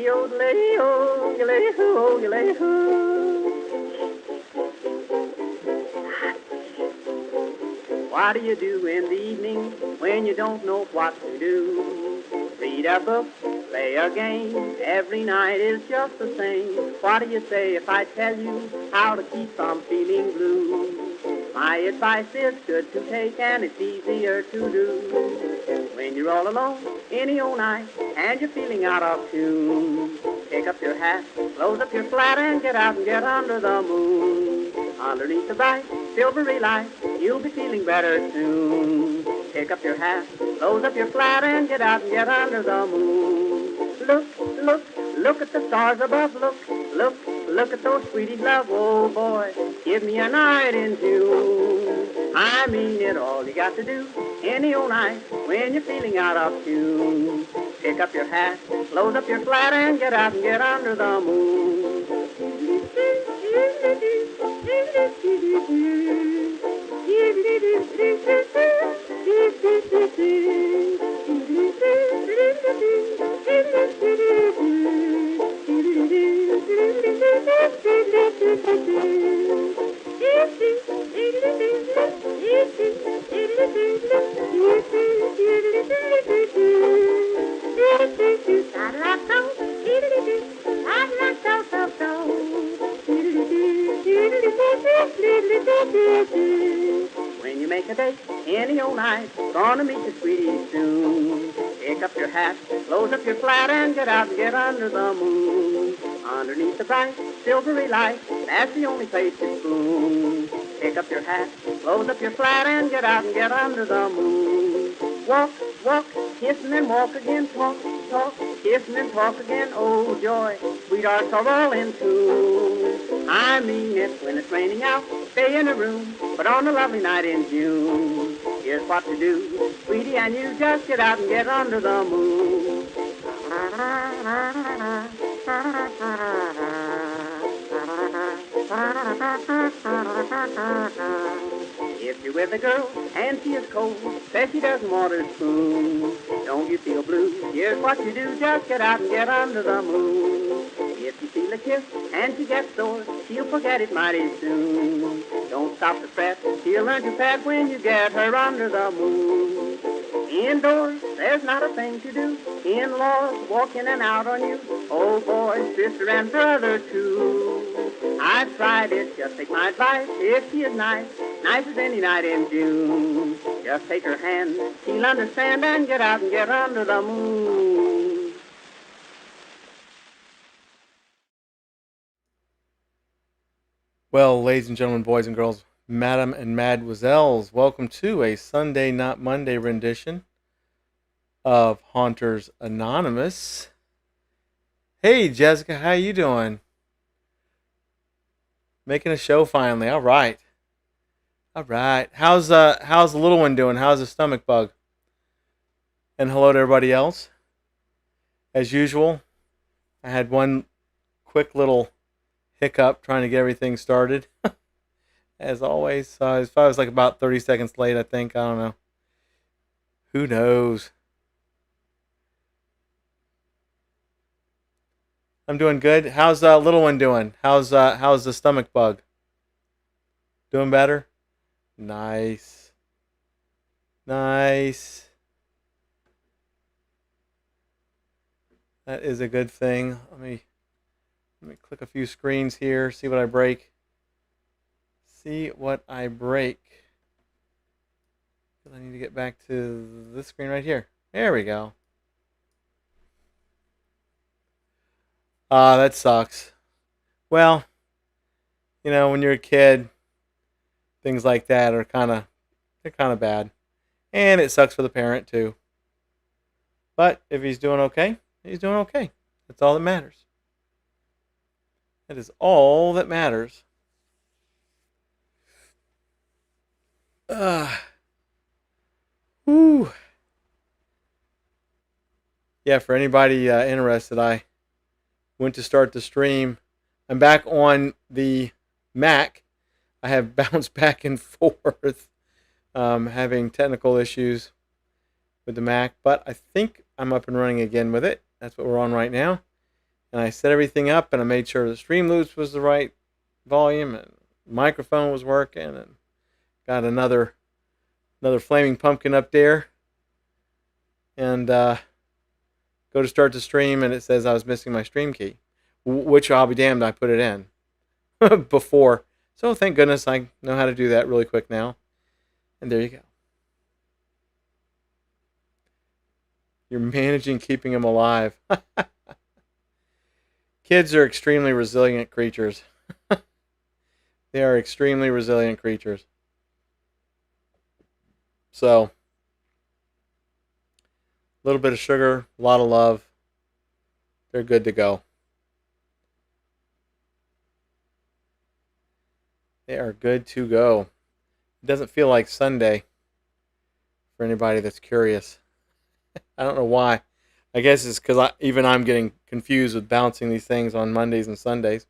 Yodelay-o, yodelay-hoo, yodelay-hoo. What do you do in the evening when you don't know what to do? Read a book, play a game, every night is just the same. What do you say if I tell you how to keep from feeling blue? My advice is good to take and it's easier to do. When you're all alone, any old night, and you're feeling out of tune, pick up your hat, close up your flat, and get out and get under the moon. Underneath the bright, silvery light, you'll be feeling better soon. Pick up your hat, close up your flat, and get out and get under the moon. Look, look, look at the stars above. Look, look, look at those sweeties love. Oh boy, give me a night in June. I mean it, all you got to do any old night when you're feeling out of tune. Pick up your hat, close up your flat, and get out and get under the moon. When you make a date any old night, gonna meet your sweetie soon. Pick up your hat, close up your flat, and get out and get under the moon. Underneath the bright, silvery light, that's the only place to spoon. Pick up your hat, close up your flat, and get out and get under the moon. Walk, walk, kissing and walk again, talk, talk, kissing and talk again, oh joy, sweethearts are all in tune. I mean it, when it's raining out, stay in a room, but on a lovely night in June, here's what to do, sweetie, and you just get out and get under the moon. If you're with a girl and she is cold, says she doesn't want her spoon, don't you feel blue? Here's what you do, just get out and get under the moon. If you feel a kiss and she gets sore, she'll forget it mighty soon. Don't stop to fret, she'll learn to pet when you get her under the moon. Indoors, there's not a thing to do. In-laws walk in and out on you. Oh boy, sister and brother too. I've tried it, just take my advice. If she is nice, nice as any night in June, just take her hand, she'll understand, and get out and get under the moon. Well, ladies and gentlemen, boys and girls, madam and mademoiselles, welcome to a Sunday Not Monday rendition of Haunters Anonymous. Hey, Jessica, how you doing? Making a show finally. All right. How's the little one doing? How's the stomach bug? And hello to everybody else. As usual, I had one quick little hiccup trying to get everything started. As always, I was like about 30 seconds late, I think. I don't know. Who knows? I'm doing good. How's the little one doing? How's the stomach bug? Doing better? Nice. Nice. That is a good thing. Let me click a few screens here, see what I break. I need to get back to this screen right here. There we go. That sucks. Well, when you're a kid, things like that are kind of bad. And it sucks for the parent too. But if he's doing okay, he's doing okay. That's all that matters. That is all that matters. Whew. Yeah, for anybody interested, I went to start the stream. I'm back on the Mac. I have bounced back and forth, having technical issues with the Mac, but I think I'm up and running again with it. That's what we're on right now. And I set everything up, and I made sure the stream loops was the right volume, and the microphone was working, and got another flaming pumpkin up there. And go to start the stream, and it says I was missing my stream key, which I'll be damned, I put it in before. So thank goodness I know how to do that really quick now. And there you go. You're managing keeping them alive. Kids are extremely resilient creatures. They are extremely resilient creatures. So, a little bit of sugar, a lot of love. They're good to go. They are good to go. It doesn't feel like Sunday for anybody that's curious. I don't know why. I guess it's because even I'm getting confused with balancing these things on Mondays and Sundays.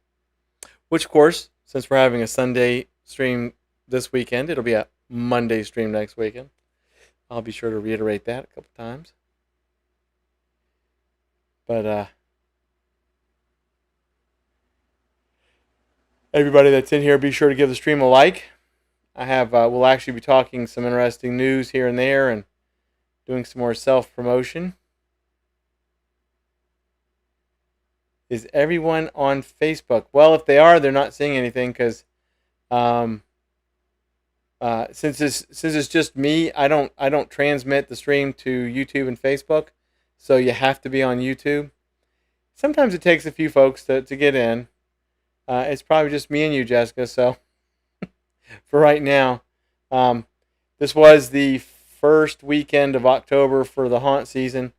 Which, of course, since we're having a Sunday stream this weekend, it'll be a Monday stream next weekend. I'll be sure to reiterate that a couple times. But everybody that's in here, be sure to give the stream a like. We'll actually be talking some interesting news here and there and doing some more self-promotion. Is everyone on Facebook? Well, if they are, they're not seeing anything because since it's just me, I don't transmit the stream to YouTube and Facebook, so you have to be on YouTube. Sometimes it takes a few folks to get in. It's probably just me and you, Jessica. So for right now, this was the first weekend of October for the haunt season,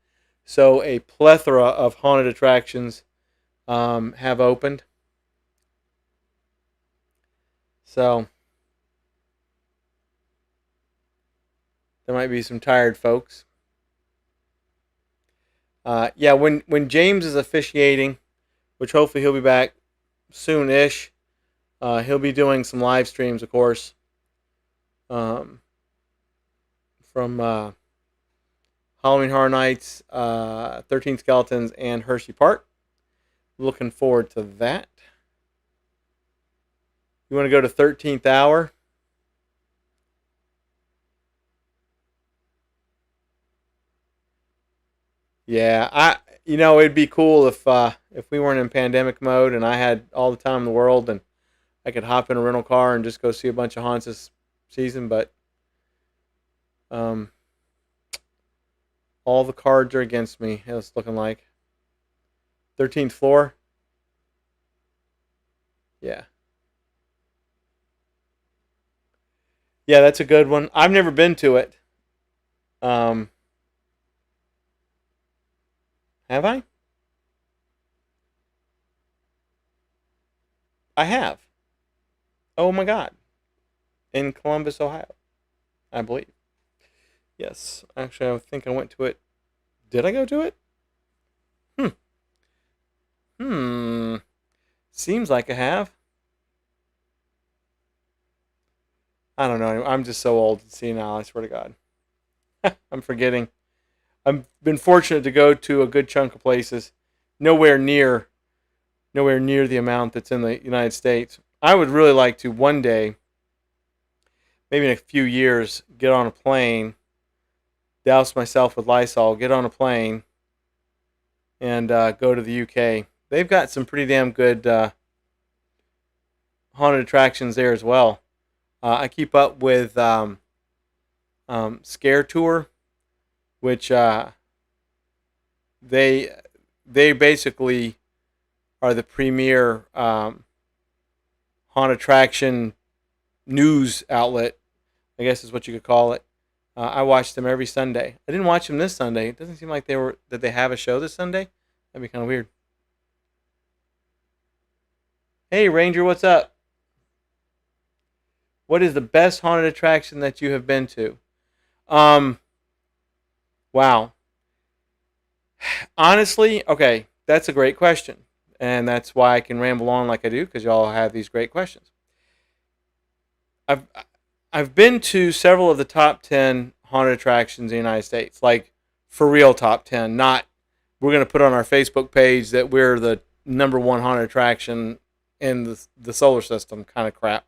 so a plethora of haunted attractions have opened. So there might be some tired folks. Yeah, when James is officiating, which hopefully he'll be back soon-ish, he'll be doing some live streams, of course, from Halloween Horror Nights, 13 Skeletons, and Hershey Park. Looking forward to that. You want to go to 13th Hour? Yeah, it'd be cool if we weren't in pandemic mode and I had all the time in the world and I could hop in a rental car and just go see a bunch of haunts this season, but all the cards are against me. It's looking like 13th floor. Yeah. Yeah, that's a good one. I've never been to it. Have I? I have. Oh my God. In Columbus, Ohio, I believe. Yes. Actually, I think I went to it. Did I go to it? Seems like I have. I don't know. I'm just so old and senile, I swear to God. I'm forgetting. I've been fortunate to go to a good chunk of places. Nowhere near the amount that's in the United States. I would really like to one day, maybe in a few years, get on a plane, douse myself with Lysol, get on a plane, and go to the UK. They've got some pretty damn good haunted attractions there as well. I keep up with Scare Tour, which they basically are the premier haunt attraction news outlet, I guess is what you could call it. I watch them every Sunday. I didn't watch them this Sunday. It doesn't seem like that they have a show this Sunday. That'd be kind of weird. Hey Ranger, what's up? What is the best haunted attraction that you have been to? Wow. Honestly, okay, that's a great question. And that's why I can ramble on like I do, because y'all have these great questions. I've been to several of the top 10 haunted attractions in the United States. Like, for real top 10. Not, we're going to put on our Facebook page that we're the #1 haunted attraction in the solar system kind of crap.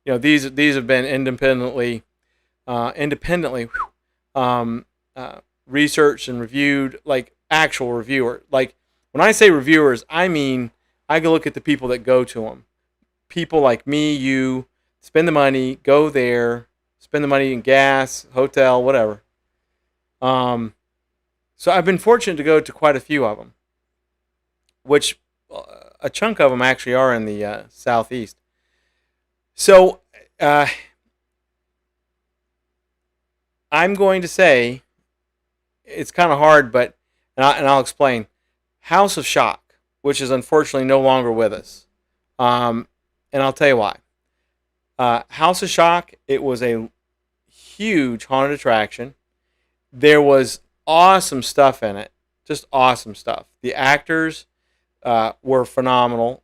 These have been independently researched and reviewed, like actual reviewer. Like when I say reviewers, I mean I go look at the people that go to them. People like me, you, spend the money, go there, spend the money in gas, hotel, whatever. So I've been fortunate to go to quite a few of them, which a chunk of them actually are in the southeast. So I'm going to say it's kind of hard, but I'll explain. House of Shock, which is unfortunately no longer with us, and I'll tell you why. House of Shock, it was a huge haunted attraction. There was awesome stuff in it, just awesome stuff. The actors were phenomenal.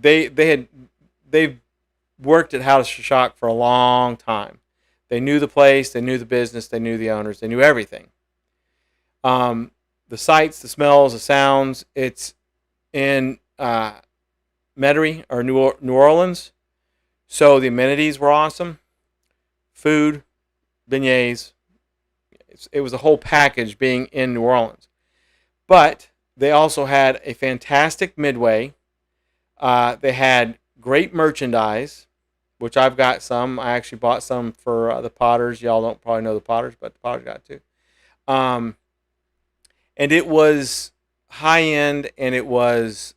They've worked at House of Shock for a long time. They knew the place, they knew the business, they knew the owners, they knew everything. The sights, the smells, the sounds. It's in Metairie or New Orleans, so the amenities were awesome. Food, beignets. It was a whole package being in New Orleans. But they also had a fantastic midway. They had great merchandise, which I've got some. I actually bought some for the Potters. Y'all don't probably know the Potters, but the Potters got too. And it was high end, and it was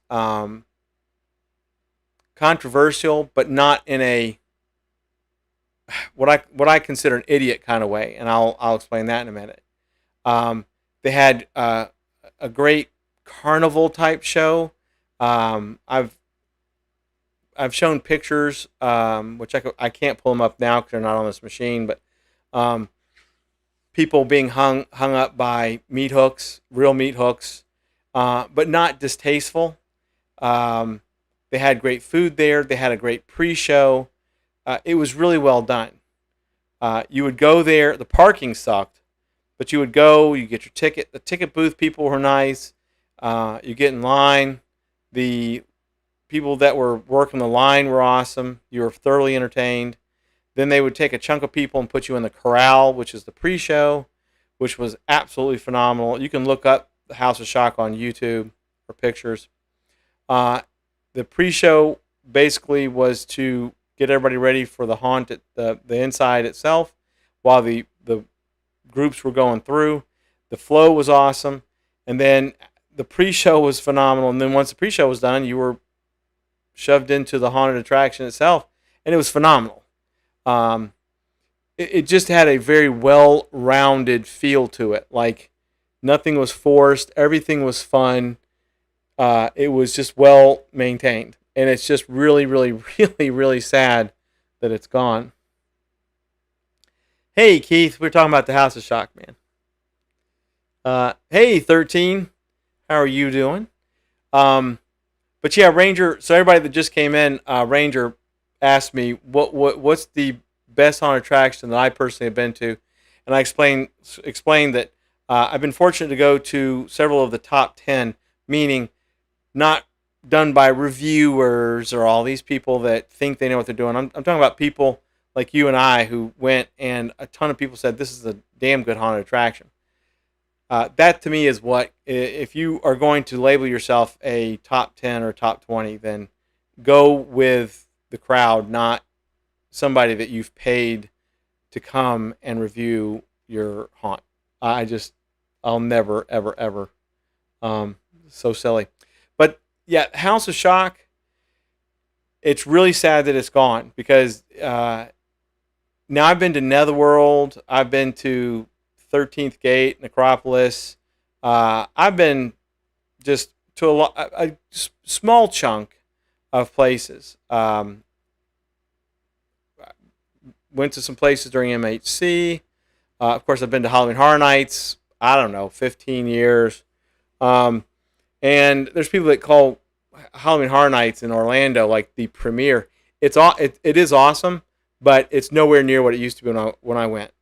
controversial, but not in a what I consider an idiot kind of way, and I'll explain that in a minute. They had a great carnival type show. I've shown pictures, which I can't pull them up now because they're not on this machine, but people being hung up by meat hooks, real meat hooks, but not distasteful. They had great food there. They had a great pre-show. It was really well done. You would go there. The parking sucked, but you would go. You get your ticket. The ticket booth people were nice. You get in line. The people that were working the line were awesome. You were thoroughly entertained. Then they would take a chunk of people and put you in the corral, which is the pre-show, which was absolutely phenomenal. You can look up the House of Shock on YouTube for pictures. The pre-show basically was to get everybody ready for the haunt at the inside itself while the groups were going through. The flow was awesome. And then the pre-show was phenomenal. And then once the pre-show was done, you were shoved into the haunted attraction itself, and it was phenomenal. It just had a very well-rounded feel to it. Like nothing was forced. Everything was fun. It was just well maintained. And it's just really, really, really, really sad that it's gone. Hey, Keith, we're talking about the House of Shock, man. Hey, 13, how are you doing? But yeah, Ranger. So everybody that just came in, Ranger asked me what's the best haunted attraction that I personally have been to, and I explained that I've been fortunate to go to several of the top 10, meaning not done by reviewers or all these people that think they know what they're doing. I'm talking about people like you and I who went, and a ton of people said this is a damn good haunted attraction. That to me is what, if you are going to label yourself a top 10 or top 20, then go with the crowd, not somebody that you've paid to come and review your haunt. I'll never, ever, ever. So silly. But yeah, House of Shock, it's really sad that it's gone because now I've been to Netherworld, I've been to 13th Gate, Necropolis. I've been just to a small chunk of places. Went to some places during MHC. Of course, I've been to Halloween Horror Nights, 15 years. And there's people that call Halloween Horror Nights in Orlando like the premiere. It is awesome, but it's nowhere near what it used to be when I went.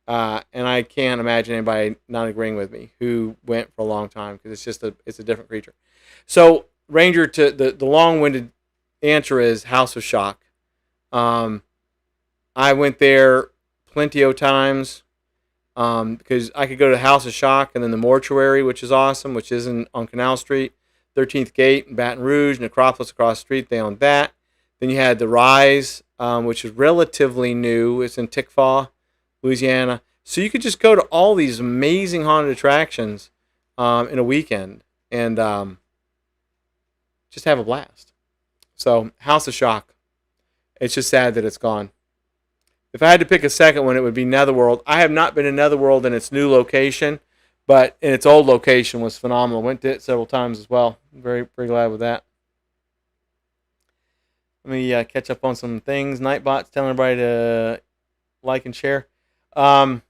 And I can't imagine anybody not agreeing with me who went for a long time because it's a different creature. So Ranger, to the long-winded answer is House of Shock. I went there plenty of times because I could go to the House of Shock and then the Mortuary, which is awesome, which is on Canal Street, 13th Gate in Baton Rouge, Necropolis across the street. They owned that. Then you had the Rise, which is relatively new. It's in Tickfaw, Louisiana. So you could just go to all these amazing haunted attractions in a weekend and just have a blast. So House of Shock. It's just sad that it's gone. If I had to pick a second one, it would be Netherworld. I have not been in Netherworld in its new location, but in its old location was phenomenal. Went to it several times as well. Very, very glad with that. Let me catch up on some things. Nightbot's telling everybody to like and share. Oh,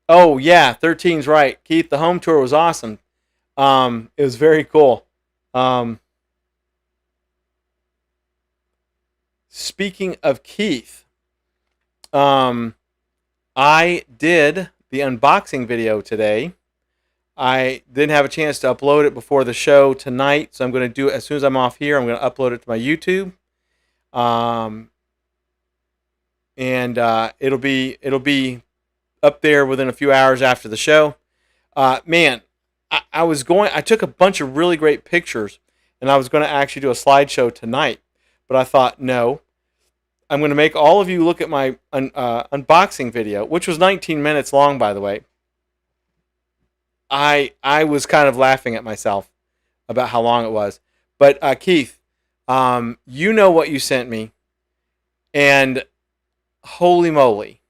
yeah, 13's right. Keith, the home tour was awesome. It was very cool. Speaking of Keith, I did the unboxing video today. I didn't have a chance to upload it before the show tonight, so I'm going to do it as soon as I'm off here. I'm going to upload it to my YouTube, and it'll be up there within a few hours after the show. Man, I took a bunch of really great pictures, and I was going to actually do a slideshow tonight, but I thought, no, I'm going to make all of you look at my unboxing video, which was 19 minutes long, by the way. I was kind of laughing at myself about how long it was. But Keith, you know what you sent me, and holy moly,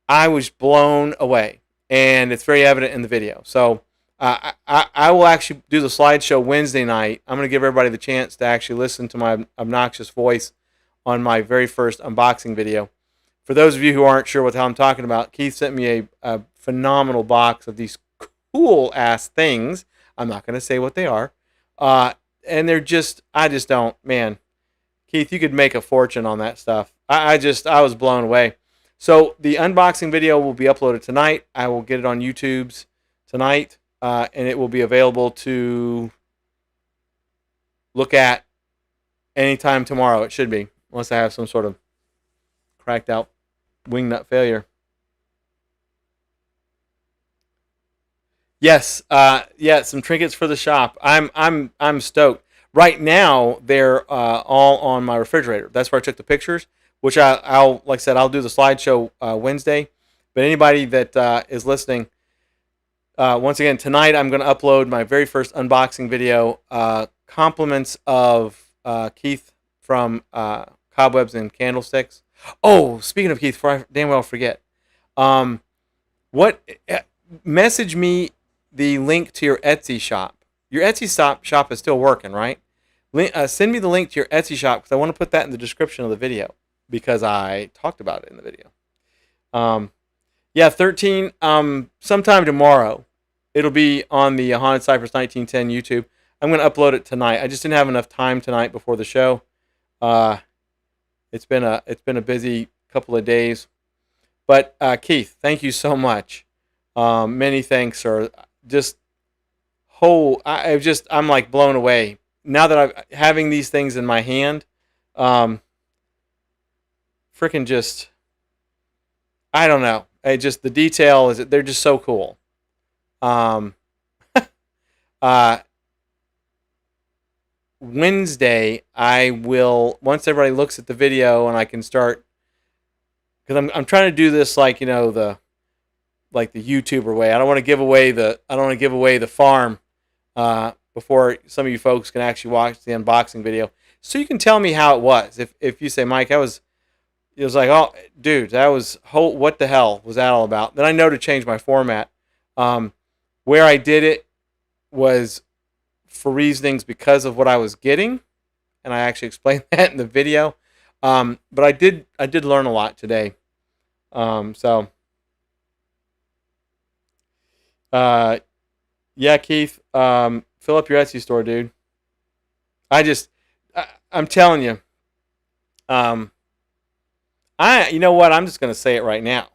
I was blown away, and it's very evident in the video. So I will actually do the slideshow Wednesday night. I'm going to give everybody the chance to actually listen to my obnoxious voice on my very first unboxing video. For those of you who aren't sure what the hell I'm talking about, Keith sent me a phenomenal box of these cool-ass things. I'm not going to say what they are. And they're just, I just don't, man. Keith, you could make a fortune on that stuff. I was blown away. So the unboxing video will be uploaded tonight. I will get it on YouTube's tonight, and it will be available to look at anytime tomorrow. It should be, unless I have some sort of cracked out wingnut failure. Yes, some trinkets for the shop. I'm stoked. Right now, they're all on my refrigerator. That's where I took the pictures, which I'll like I said, I'll do the slideshow Wednesday. But anybody that is listening, once again, tonight I'm going to upload my very first unboxing video, compliments of Keith from Cobwebs and Candlesticks. Oh, speaking of Keith, before I damn well forget, message me the link to your Etsy shop. Your Etsy shop is still working, right? Send me the link to your Etsy shop because I want to put that in the description of the video because I talked about it in the video. Yeah, 13. Sometime tomorrow, it'll be on the Haunted Cypress 1910 YouTube. I'm going to upload it tonight. I just didn't have enough time tonight before the show. It's been a busy couple of days. But Keith, thank you so much. Many thanks, sir. I'm like blown away now that I'm having these things in my hand. Freaking just, I don't know. The detail is they're just so cool. Wednesday, I will, once everybody looks at the video and I can start, because I'm trying to do this like, the YouTuber way. I don't want to give away the farm before some of you folks can actually watch the unboxing video. So you can tell me how it was. If you say, Mike, it was like, oh, dude, what the hell was that all about? Then I know to change my format. Where I did it was for reasonings because of what I was getting, and I actually explained that in the video. But I did learn a lot today. Yeah, Keith, fill up your Etsy store, dude. I'm telling you, you know what? I'm just gonna say it right now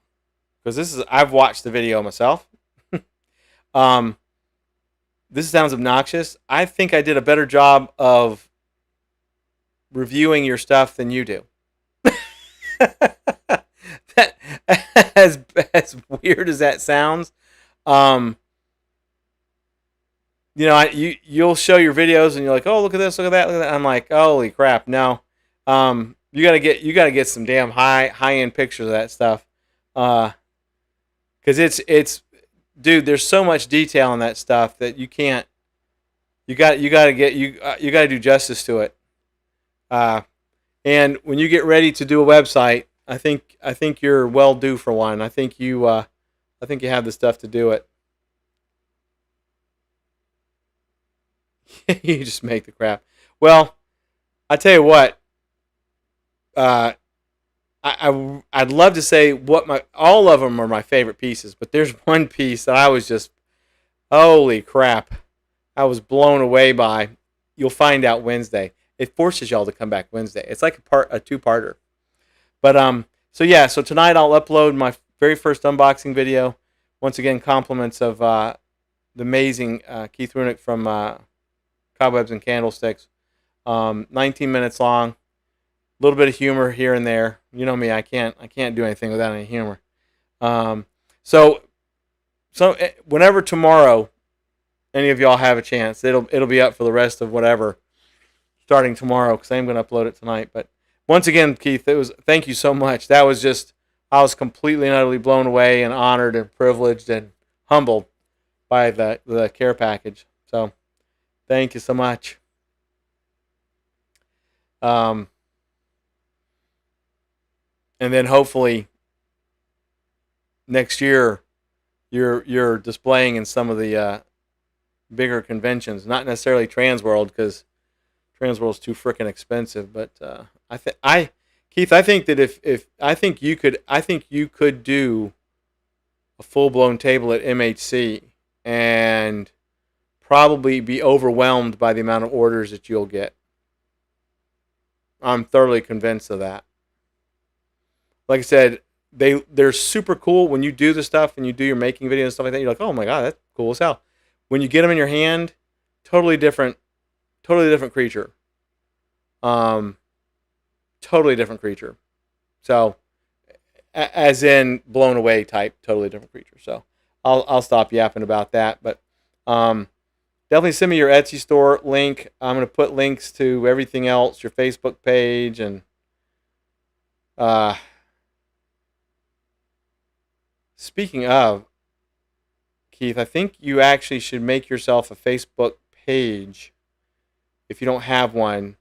because I've watched the video myself. this sounds obnoxious. I think I did a better job of reviewing your stuff than you do. that, as weird as that sounds, um, you'll show your videos and you're like, oh, look at this, look at that, look at that. I'm like, holy crap, no. You gotta get some damn high end pictures of that stuff, because it's dude, there's so much detail in that stuff that you can't. You gotta do justice to it. And when you get ready to do a website, I think you're well due for one. I think you have the stuff to do it. You just make the crap. Well, I tell you what. I'd love to say all of them are my favorite pieces, but there's one piece that I was just, holy crap, I was blown away by. You'll find out Wednesday. It forces y'all to come back Wednesday. It's like a two-parter. But so tonight I'll upload my very first unboxing video. Once again, compliments of the amazing Keith Runick from Cobwebs and Candlesticks. 19 minutes long. A little bit of humor here and there. You know me, I can't do anything without any humor. So whenever tomorrow any of y'all have a chance, it'll be up for the rest of whatever starting tomorrow, because I am going to upload it tonight. But once again, Keith, thank you so much. That was just, I was completely and utterly blown away and honored and privileged and humbled by the care package. So thank you so much. And then hopefully next year you're displaying in some of the bigger conventions, not necessarily Transworld, because Transworld's too freaking expensive. But Keith, I think that if I think you could do a full blown table at MHC and probably be overwhelmed by the amount of orders that you'll get. I'm thoroughly convinced of that. Like I said, they're super cool when you do the stuff and you do your making videos and stuff like that. You're like, oh my god, that's cool as hell. When you get them in your hand, totally different creature. Totally different creature. So, as in blown away type, totally different creature. So, I'll stop yapping about that. But definitely send me your Etsy store link. I'm going to put links to everything else, your Facebook page, and speaking of, Keith, I think you actually should make yourself a Facebook page if you don't have one.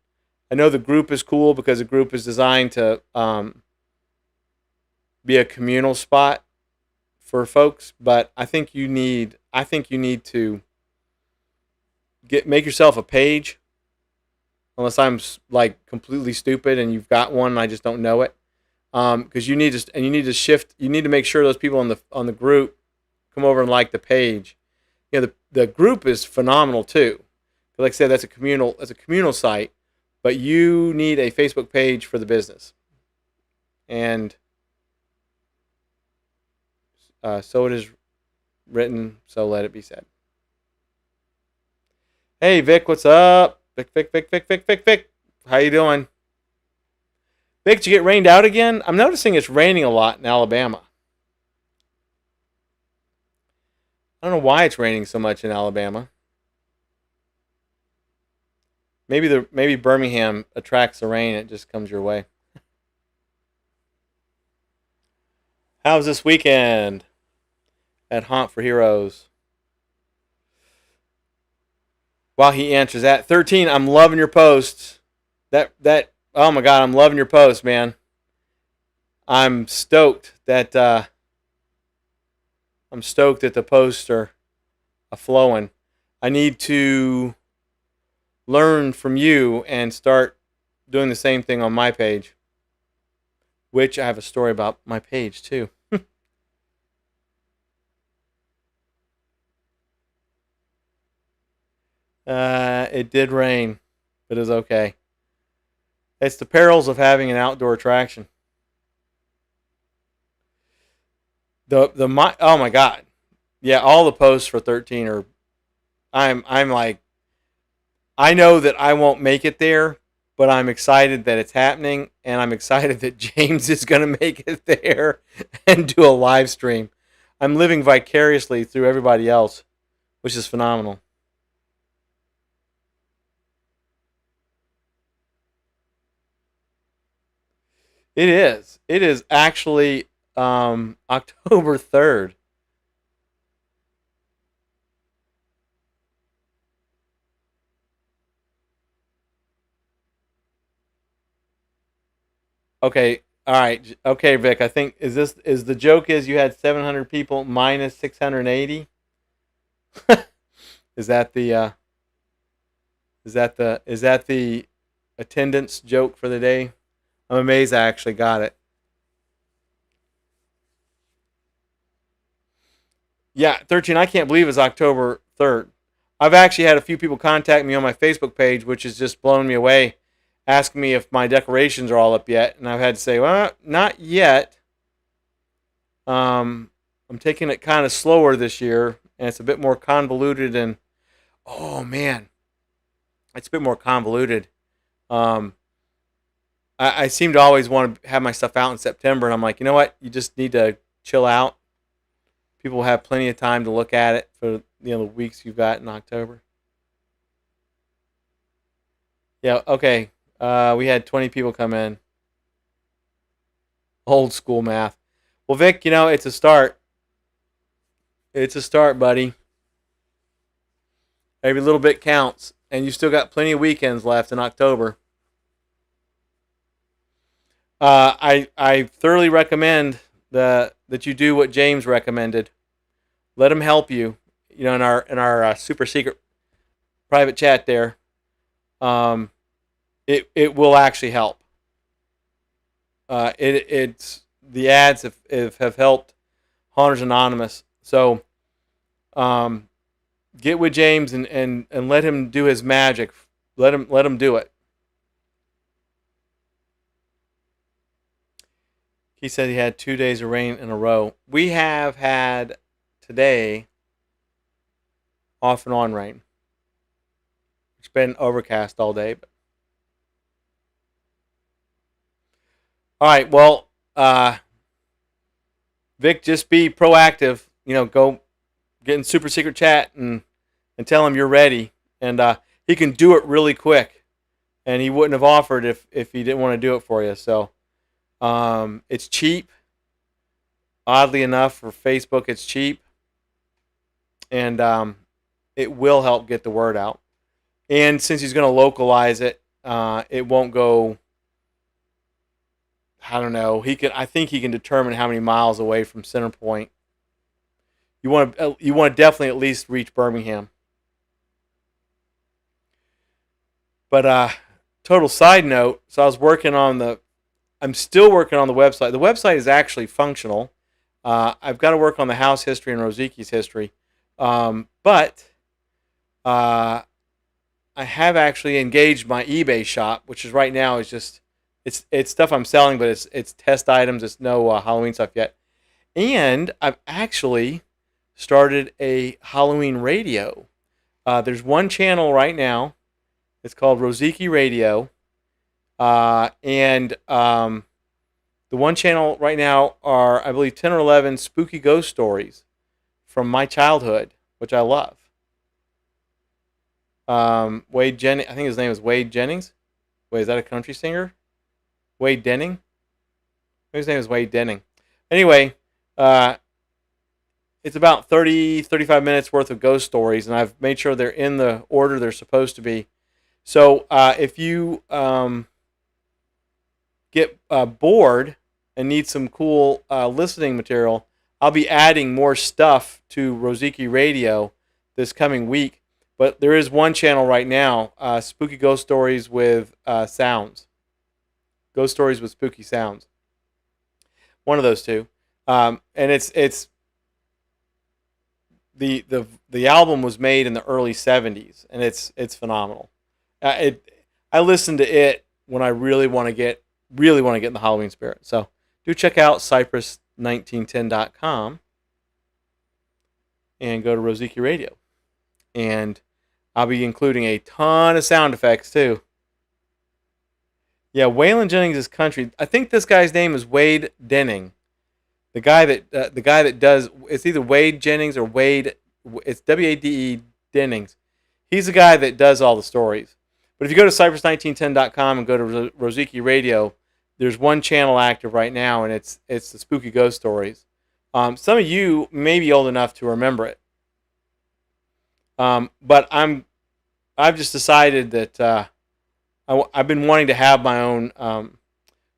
I know the group is cool because the group is designed to be a communal spot for folks, but I think you need to make yourself a page. Unless I'm like completely stupid and you've got one and I just don't know it. Because you need to make sure those people on the group come over and like the page. You know, the group is phenomenal too. Like I said, that's a communal site, but you need a Facebook page for the business. And so it is written, so let it be said. Hey Vic, what's up? Vic. How you doing? Vic, did you get rained out again? I'm noticing it's raining a lot in Alabama. I don't know why it's raining so much in Alabama. Maybe Birmingham attracts the rain, it just comes your way. How's this weekend at Haunt for Heroes? While he answers that, 13, I'm loving your posts. That oh my god, I'm loving your post, man. I'm stoked that the posts are flowing. I need to learn from you and start doing the same thing on my page, which I have a story about my page too. It did rain, but it's okay. It's the perils of having an outdoor attraction. Oh my god, yeah, all the posts for 13 are I'm like, I know that I won't make it there, but I'm excited that it's happening, and I'm excited that James is going to make it there and do a live stream. I'm living vicariously through everybody else, which is phenomenal. It is. It is actually October 3rd. Okay. All right. Okay, Vic. I think is the joke is you had 700 people minus 680. Is that the is that the attendance joke for the day? I'm amazed I actually got it. Yeah, 13. I can't believe it's October 3rd. I've actually had a few people contact me on my Facebook page, which has just blown me away, asking me if my decorations are all up yet, and I've had to say, well, not yet. I'm taking it kind of slower this year, and it's a bit more convoluted. And oh man, it's a bit more convoluted. Um, I seem to always want to have my stuff out in September, and I'm like, you know what? You just need to chill out. People have plenty of time to look at it for the weeks you've got in October. Yeah. Okay. We had 20 people come in. Old school math. Well, Vic, it's a start. It's a start, buddy. Every little bit counts, and you still got plenty of weekends left in October. I thoroughly recommend that you do what James recommended. Let him help you. In our super secret private chat there. Um, it will actually help. It's the ads have helped Haunters Anonymous. So get with James and let him do his magic. Let him do it. He said he had 2 days of rain in a row. We have had today off and on rain. It's been overcast all day. All right. Well, Vic, just be proactive. Go get in super secret chat and tell him you're ready. And he can do it really quick. And he wouldn't have offered if he didn't want to do it for you. So it's cheap. Oddly enough, for Facebook, it's cheap. And it will help get the word out. And since he's going to localize it, it won't go. I don't know. I think he can determine how many miles away from center point. You want to definitely at least reach Birmingham. But total side note. So I'm still working on the website. The website is actually functional. I've got to work on the house history and Roziki's history. But I have actually engaged my eBay shop, which is right now is just it's stuff I'm selling, but it's test items. It's no Halloween stuff yet. And I've actually started a Halloween radio. There's one channel right now. It's called Roziki Radio. And the one channel right now are, I believe, 10 or 11 spooky ghost stories from my childhood, which I love. Wade Jennings, I think his name is Wade Jennings. Wait, is that a country singer? Wade Denning? His name is Wade Denning. Anyway, it's about 30, 35 minutes worth of ghost stories, and I've made sure they're in the order they're supposed to be. So if you get bored and need some cool listening material, I'll be adding more stuff to Roziki Radio this coming week. But there is one channel right now, Spooky Ghost Stories with Sounds. Ghost Stories with Spooky Sounds. One of those two. And it's the album was made in the early 70s, and it's phenomenal. I listen to it when I really want to get in the Halloween spirit. So do check out Cypress1910.com and go to Roziki Radio. And I'll be including a ton of sound effects too. Yeah, Waylon Jennings' country. I think this guy's name is Wade Denning. The guy that does, it's either Wade Jennings or Wade. It's Wade Dennings. He's the guy that does all the stories. But if you go to Cypress1910.com and go to Roziki Radio, there's one channel active right now, and it's the Spooky Ghost Stories. Some of you may be old enough to remember it, but I've just decided that I've been wanting to have my own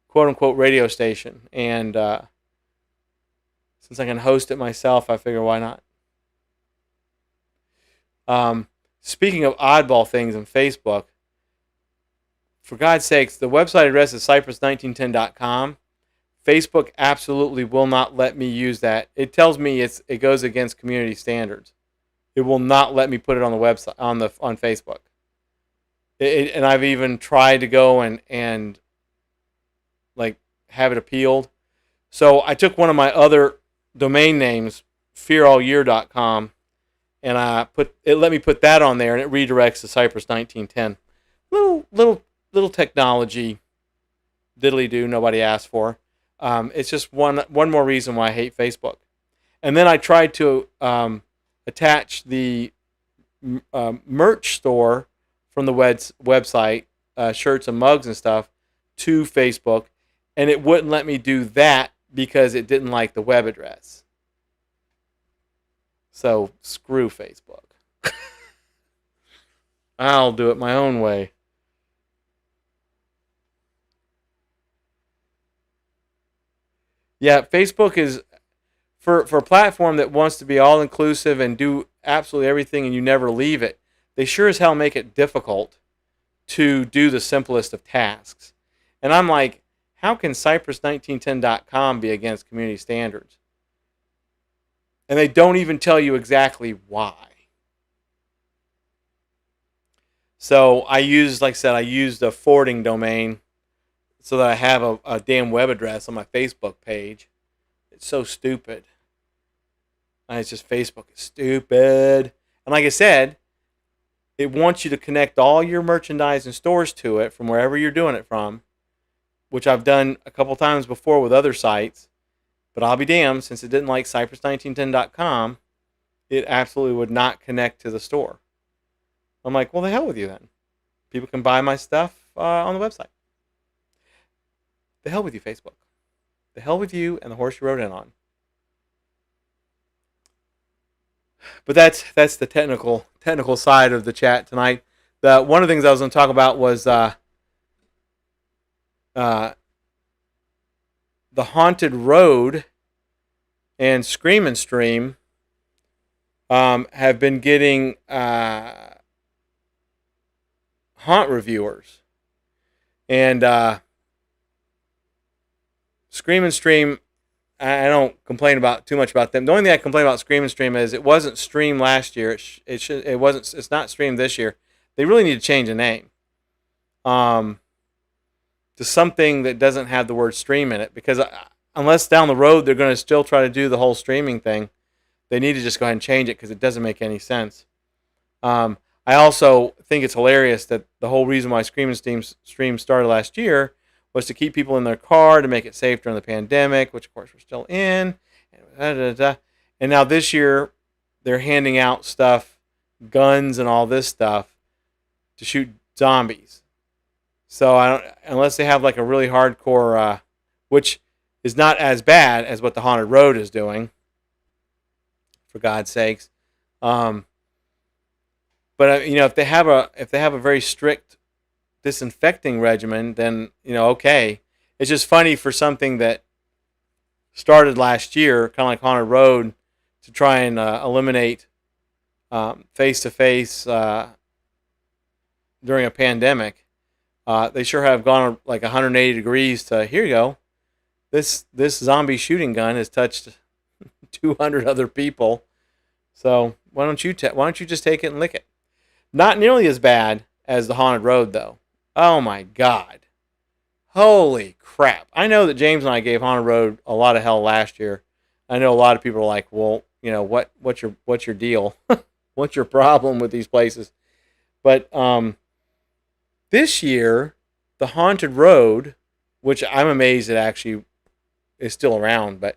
quote unquote radio station, and since I can host it myself, I figure why not. Speaking of oddball things on Facebook, for God's sakes, the website address is Cypress1910.com. Facebook absolutely will not let me use that. It tells me it goes against community standards. It will not let me put it on the website on Facebook. And I've even tried to go and like have it appealed. So I took one of my other domain names, fearallyear.com, and it let me put that on there, and it redirects to Cypress 1910. Little technology, diddly do nobody asked for. It's just one more reason why I hate Facebook. And then I tried to attach the merch store from the website, shirts and mugs and stuff, to Facebook, and it wouldn't let me do that because it didn't like the web address. So screw Facebook. I'll do it my own way. Yeah, Facebook is, for a platform that wants to be all inclusive and do absolutely everything and you never leave it, they sure as hell make it difficult to do the simplest of tasks. And I'm like, how can Cypress1910.com be against community standards? And they don't even tell you exactly why. So I used a forwarding domain so that I have a damn web address on my Facebook page. It's so stupid. It's just Facebook is stupid. And like I said, it wants you to connect all your merchandise and stores to it from wherever you're doing it from, which I've done a couple times before with other sites. But I'll be damned, since it didn't like Cypress1910.com, it absolutely would not connect to the store. I'm like, well, the hell with you then. People can buy my stuff on the website. The hell with you, Facebook. The hell with you and the horse you rode in on. But that's the technical side of the chat tonight. One of the things I was going to talk about was the Haunted Road and Scream and Stream have been getting haunt reviewers. And Scream and Stream, I don't complain too much about them. The only thing I complain about Scream and Stream is it wasn't streamed last year. It's not streamed this year. They really need to change the name to something that doesn't have the word stream in it, because unless down the road they're going to still try to do the whole streaming thing, they need to just go ahead and change it, because it doesn't make any sense. I also think it's hilarious that the whole reason why Scream and Stream started last year was to keep people in their car, to make it safe during the pandemic, which of course we're still in. And now this year, they're handing out stuff, guns and all this stuff, to shoot zombies. So unless they have like a really hardcore, which is not as bad as what the Haunted Road is doing, for God's sakes. But if they have a very strict disinfecting regimen, then okay. It's just funny for something that started last year, kind of like Haunted Road, to try and eliminate face-to-face during a pandemic. They sure have gone like 180 degrees to, here you go, this zombie shooting gun has touched 200 other people, so why don't you just take it and lick it? Not nearly as bad as the Haunted Road, though. Oh my God. Holy crap. I know that James and I gave Haunted Road a lot of hell last year. I know a lot of people are like, well, what's your deal? What's your problem with these places? But this year, the Haunted Road, which I'm amazed it actually is still around, but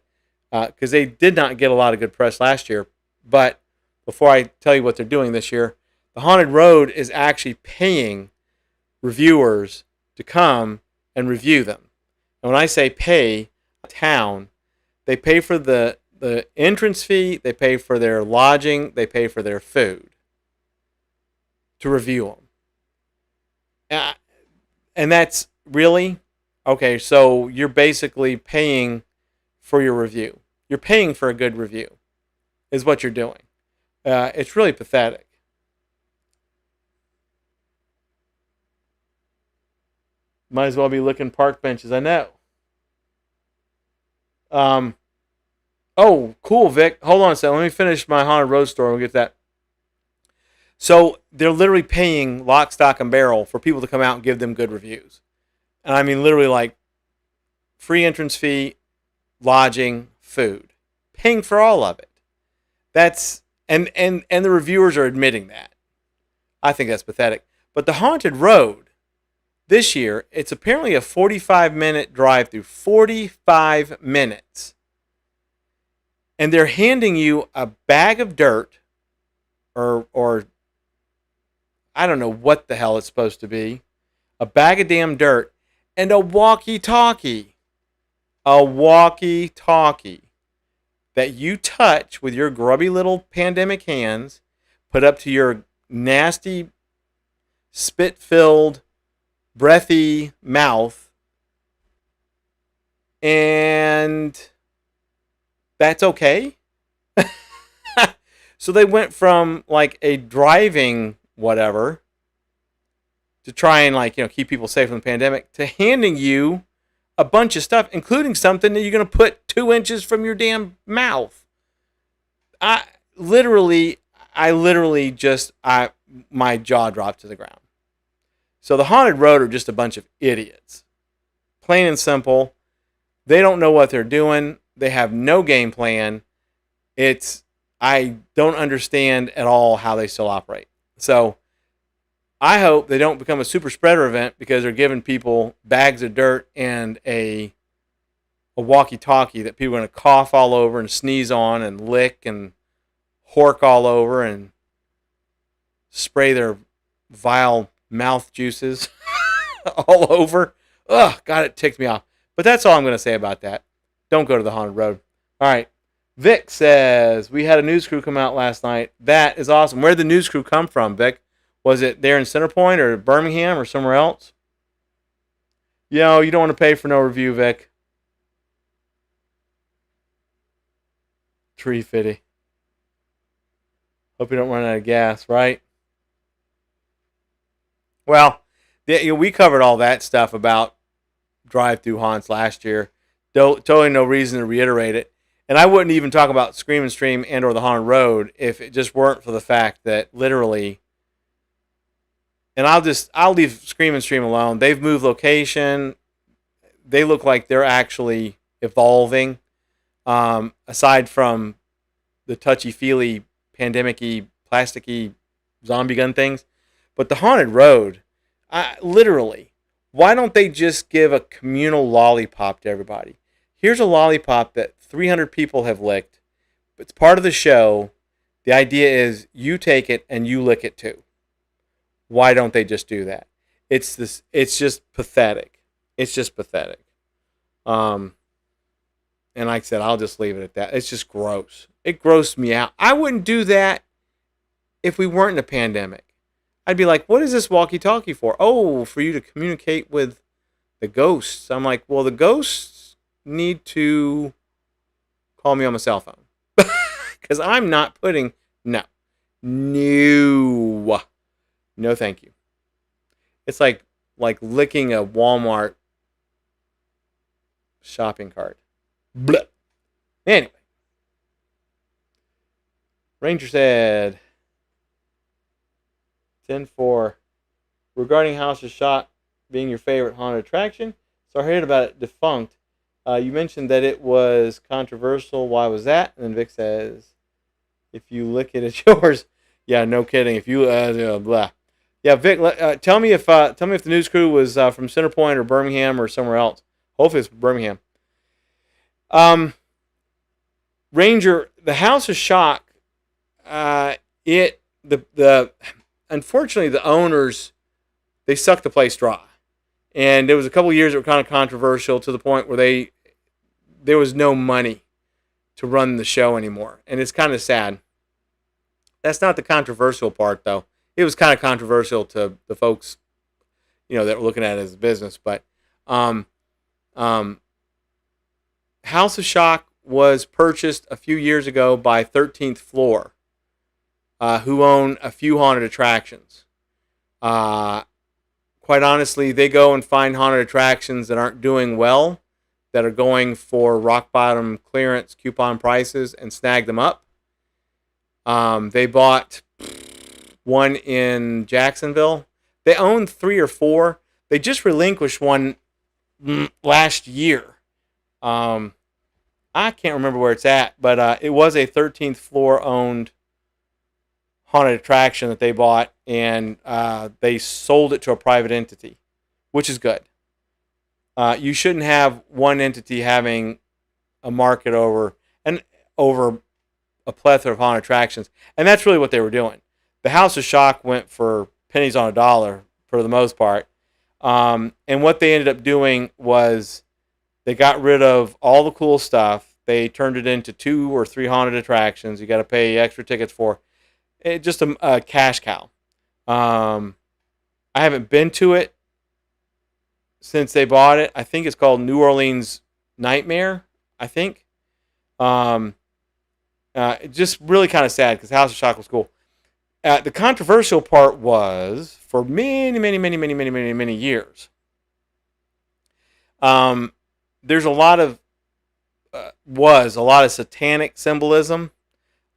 because they did not get a lot of good press last year. But before I tell you what they're doing this year, the Haunted Road is actually paying reviewers to come and review them. And when I say pay, town, they pay for the entrance fee, they pay for their lodging, they pay for their food to review them. And that's really okay. So you're basically paying for your review. You're paying for a good review, is what you're doing. It's really pathetic. Might as well be licking park benches. I know. Oh, cool, Vic. Hold on a second. Let me finish my Haunted Road story. We'll get that. So they're literally paying lock, stock, and barrel for people to come out and give them good reviews. And I mean, literally, like free entrance fee, lodging, food, paying for all of it. That's and the reviewers are admitting that. I think that's pathetic. But the Haunted Road this year, it's apparently a 45-minute drive through. 45 minutes. And they're handing you a bag of dirt or I don't know what the hell it's supposed to be. A bag of damn dirt and a walkie-talkie. A walkie-talkie that you touch with your grubby little pandemic hands, put up to your nasty, spit-filled, breathy mouth, and that's okay? So they went from like a driving whatever to try and keep people safe from the pandemic to handing you a bunch of stuff, including something that you're going to put 2 inches from your damn mouth. My jaw dropped to the ground. So the Haunted Road are just a bunch of idiots. Plain and simple. They don't know what they're doing. They have no game plan. I don't understand at all how they still operate. So I hope they don't become a super spreader event because they're giving people bags of dirt and a walkie-talkie that people are going to cough all over and sneeze on and lick and hork all over and spray their vile mouth juices all over. Ugh, God, it ticked me off. But that's all I'm going to say about that. Don't go to the Haunted Road. All right. Vic says, we had a news crew come out last night. That is awesome. Where did the news crew come from, Vic? Was it there in Centerpoint or Birmingham or somewhere else? You don't want to pay for no review, Vic. $3.50. Hope you don't run out of gas, right? Well, we covered all that stuff about drive-through haunts last year. Totally no reason to reiterate it. And I wouldn't even talk about Scream and Stream and or the Haunted Road if it just weren't for the fact that literally, and I'll leave Scream and Stream alone. They've moved location. They look like they're actually evolving. Aside from the touchy-feely, pandemic-y, plasticky zombie gun things. But the Haunted Road, literally, why don't they just give a communal lollipop to everybody? Here's a lollipop that 300 people have licked. It's part of the show. The idea is you take it and you lick it too. Why don't they just do that? It's just pathetic. It's just pathetic. And like I said, I'll just leave it at that. It's just gross. It grossed me out. I wouldn't do that if we weren't in a pandemic. I'd be like, what is this walkie-talkie for? Oh, for you to communicate with the ghosts. I'm like, well, the ghosts need to call me on my cell phone. Because I'm not putting, no, thank you. It's like licking a Walmart shopping cart. Blah. Anyway. Ranger said, 10-4. Regarding House's Shot being your favorite haunted attraction, so I heard about it defunct. You mentioned that it was controversial. Why was that? And then Vic says, if you lick it, it's yours. Yeah, no kidding. If you blah. Yeah, Vic, tell me if the news crew was from Centerpoint or Birmingham or somewhere else. Hopefully it's Birmingham. Um, Ranger, the House of Shock. It the unfortunately the owners, they sucked the place dry, and there was a couple of years that were kind of controversial to the point where there was no money to run the show anymore, and it's kind of sad. That's not the controversial part, though. It was kind of controversial to the folks, that were looking at it as a business. But um, um, House of Shock was purchased a few years ago by 13th Floor, who own a few haunted attractions. Uh, Quite honestly, they go and find haunted attractions that aren't doing well, that are going for rock bottom clearance coupon prices, and snag them up. They bought one in Jacksonville. They own 3 or 4. They just relinquished one last year. I can't remember where it's at, but it was a 13th Floor owned haunted attraction that they bought, and they sold it to a private entity, which is good. You shouldn't have one entity having a market over a plethora of haunted attractions, and that's really what they were doing. The House of Shock went for pennies on a dollar for the most part, and what they ended up doing was they got rid of all the cool stuff. They turned it into 2 or 3 haunted attractions. You got to pay extra tickets for. Just a cash cow. I haven't been to it since they bought it. I think it's called New Orleans Nightmare, I think. Just really kind of sad because House of Shock was cool. The controversial part was for many, many, many, many, many, many, many years. There's a lot of satanic symbolism.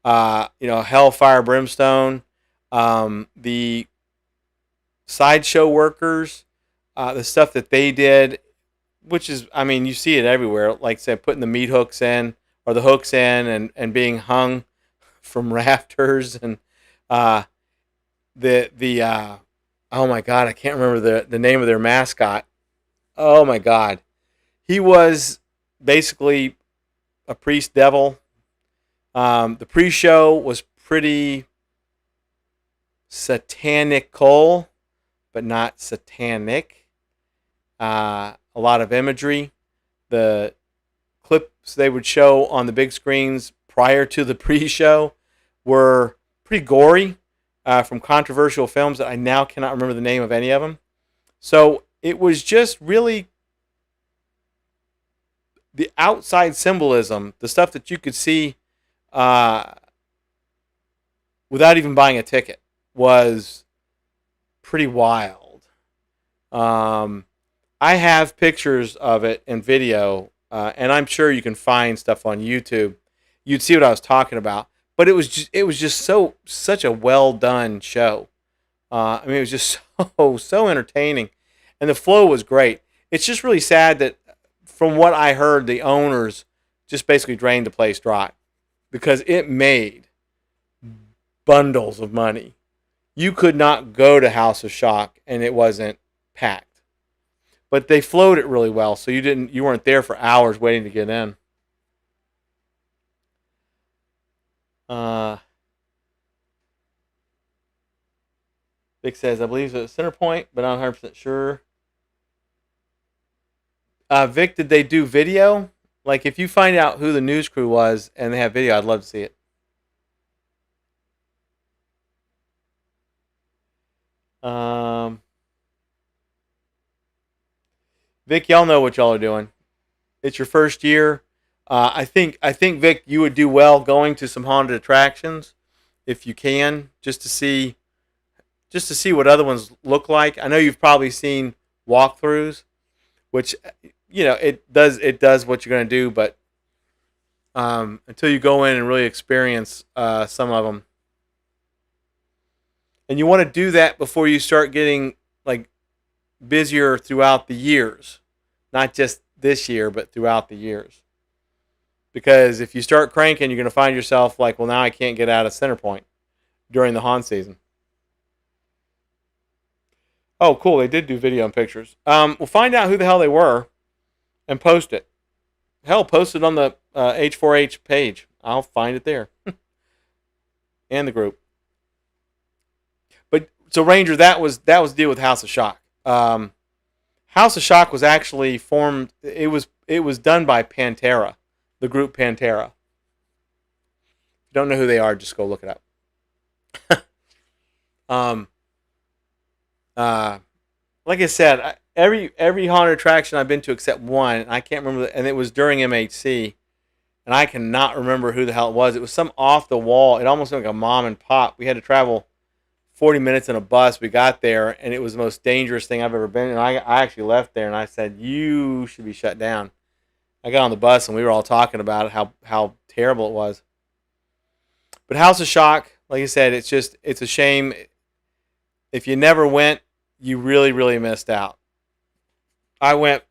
Hellfire, brimstone, the sideshow workers, the stuff that they did, which is, you see it everywhere. Like, say, putting the meat hooks in or the hooks in and being hung from rafters, and oh my God, I can't remember the name of their mascot. Oh my God, he was basically a priest devil. The pre-show was pretty satanical, but not satanic. A lot of imagery. The clips they would show on the big screens prior to the pre-show were pretty gory, from controversial films that I now cannot remember the name of any of them. So it was just really the outside symbolism, the stuff that you could see without even buying a ticket, was pretty wild. I have pictures of it and video, and I'm sure you can find stuff on YouTube. You'd see what I was talking about. But it was just such a well done show. It was just so entertaining, and the flow was great. It's just really sad that, from what I heard, the owners just basically drained the place dry, because it made bundles of money. You could not go to House of Shock and it wasn't packed. But they flowed it really well, so you weren't there for hours waiting to get in. Vic says, I believe it's at Centerpoint, but I'm not 100% sure. Vic, did they do video? Like, if you find out who the news crew was and they have video, I'd love to see it. Vic, y'all know what y'all are doing. It's your first year. I think Vic, you would do well going to some haunted attractions if you can, just to see what other ones look like. I know you've probably seen walkthroughs, which it does what you're going to do, but until you go in and really experience some of them, and you want to do that before you start getting like busier throughout the years, not just this year, but throughout the years. Because if you start cranking, you're going to find yourself like, well, now I can't get out of Centerpoint. during the haunt season. Oh, cool. They did do video and pictures. We'll find out who the hell they were and post it. Hell, post it on the H4H page. I'll find it there. And the group. But so Ranger, that was the deal with House of Shock. House of Shock was actually formed. It was done by Pantera, the group Pantera. If you don't know who they are, just go look it up. Like I said, every haunted attraction I've been to except one, I can't remember, and it was during MHC, and I cannot remember who the hell it was. It was some off the wall. It almost looked like a mom and pop. We had to travel 40 minutes in a bus. We got there, and it was the most dangerous thing I've ever been in. And I actually left there, and I said, you should be shut down. I got on the bus, and we were all talking about it, how terrible it was. But House of Shock, like I said, it's a shame. If you never went, you really, really missed out. I went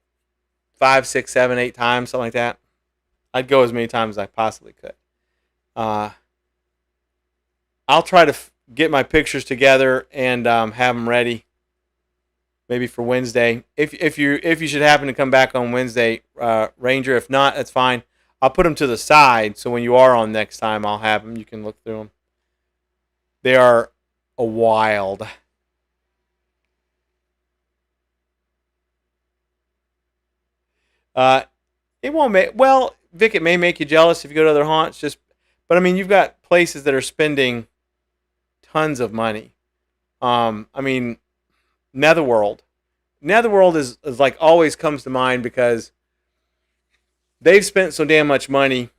5, 6, 7, 8 times, something like that. I'd go as many times as I possibly could. I'll try to get my pictures together and have them ready, maybe for Wednesday. If you should happen to come back on Wednesday, Ranger. If not, that's fine. I'll put them to the side so when you are on next time, I'll have them. You can look through them. They are a wild. It won't make, well, Vic, it may make you jealous if you go to other haunts. But I mean, you've got places that are spending tons of money. I mean, Netherworld. Netherworld is like always comes to mind because they've spent so damn much money,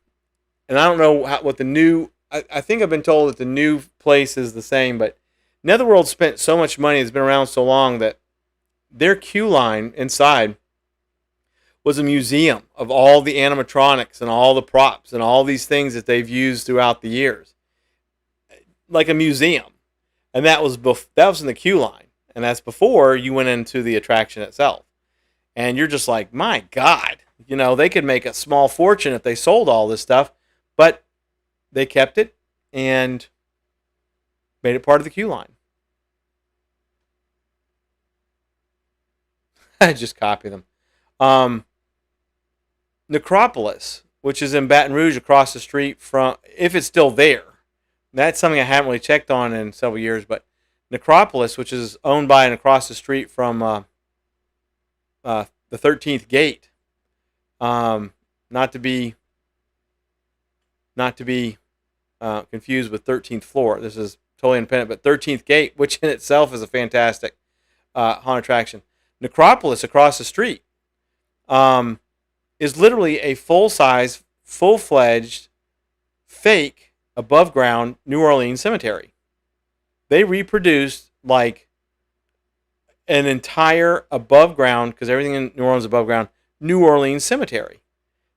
and I don't know what the new. I think I've been told that the new place is the same, but Netherworld spent so much money. It's been around so long that their queue line inside was a museum of all the animatronics and all the props and all these things that they've used throughout the years, like a museum. And that was in the queue line, and that's before you went into the attraction itself. And you're just like, my God, they could make a small fortune if they sold all this stuff, but they kept it and made it part of the queue line. I just copy them. Necropolis, which is in Baton Rouge across the street from, if it's still there. That's something I haven't really checked on in several years, but Necropolis, which is owned by and across the street from the 13th Gate, not to be confused with 13th Floor. This is totally independent, but 13th Gate, which in itself is a fantastic haunted attraction. Necropolis across the street is literally a full-size, full-fledged, fake, above-ground New Orleans cemetery. They reproduced like an entire above-ground, because everything in New Orleans is above ground, New Orleans cemetery.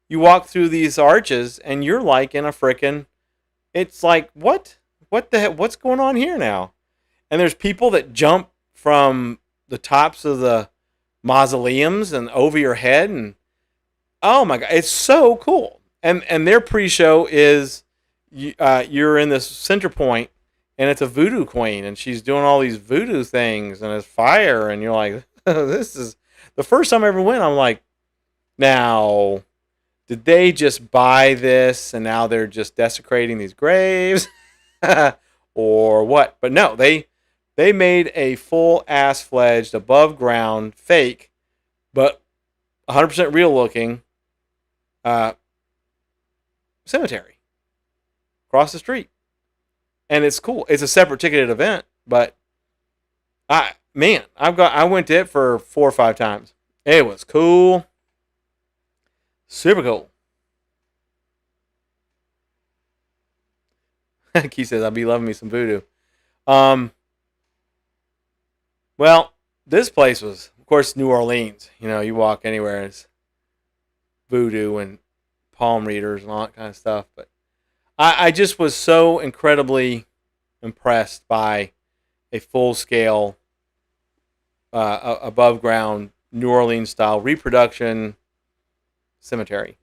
You walk through these arches, and you're like in a frickin', it's like, what the heck, what's going on here now? And there's people that jump from the tops of the mausoleums and over your head, and oh my God, it's so cool. And their pre-show is you're in this center point, and it's a voodoo queen, and she's doing all these voodoo things, and it's fire, and you're like, this is the first time I ever went. I'm like, now, did they just buy this, and now they're just desecrating these graves, or what? But no, they made a full ass-fledged, above-ground, fake, but 100% real-looking cemetery across the street, and it's cool. It's a separate ticketed event, but I went to it for 4 or 5 times. It was cool, super cool. Keith says I'll be loving me some voodoo. Well, this place was, of course, New Orleans. You walk anywhere, it's voodoo and palm readers and all that kind of stuff. But I just was so incredibly impressed by a full-scale, above-ground, New Orleans-style reproduction cemetery.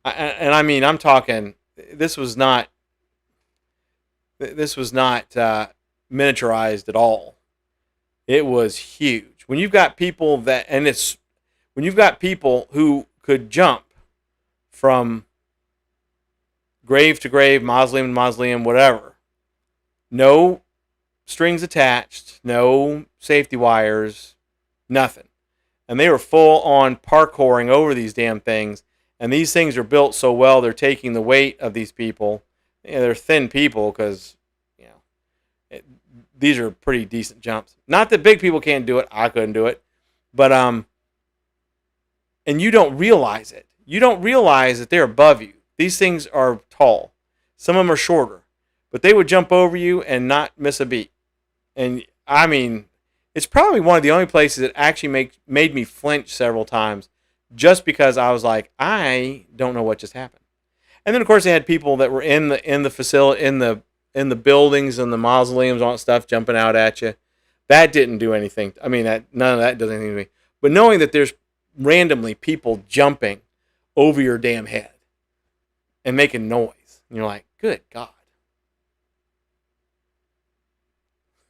And I mean, I'm talking, this was not This was not miniaturized at all. It was huge. When you've got people when you've got people who could jump from grave to grave, mausoleum to mausoleum, whatever, no strings attached, no safety wires, nothing. And they were full on parkouring over these damn things. And these things are built so well, they're taking the weight of these people. They're thin people because, these are pretty decent jumps. Not that big people can't do it. I couldn't do it. But, and you don't realize it. You don't realize that they're above you. These things are tall. Some of them are shorter. But they would jump over you and not miss a beat. And, I mean, it's probably one of the only places that actually made me flinch several times, just because I was like, I don't know what just happened. And then of course they had people that were in the facility, in the buildings and the mausoleums, all that stuff, jumping out at you. That didn't do anything. I mean, none of that does anything to me. But knowing that there's randomly people jumping over your damn head and making noise, and you're like, good God.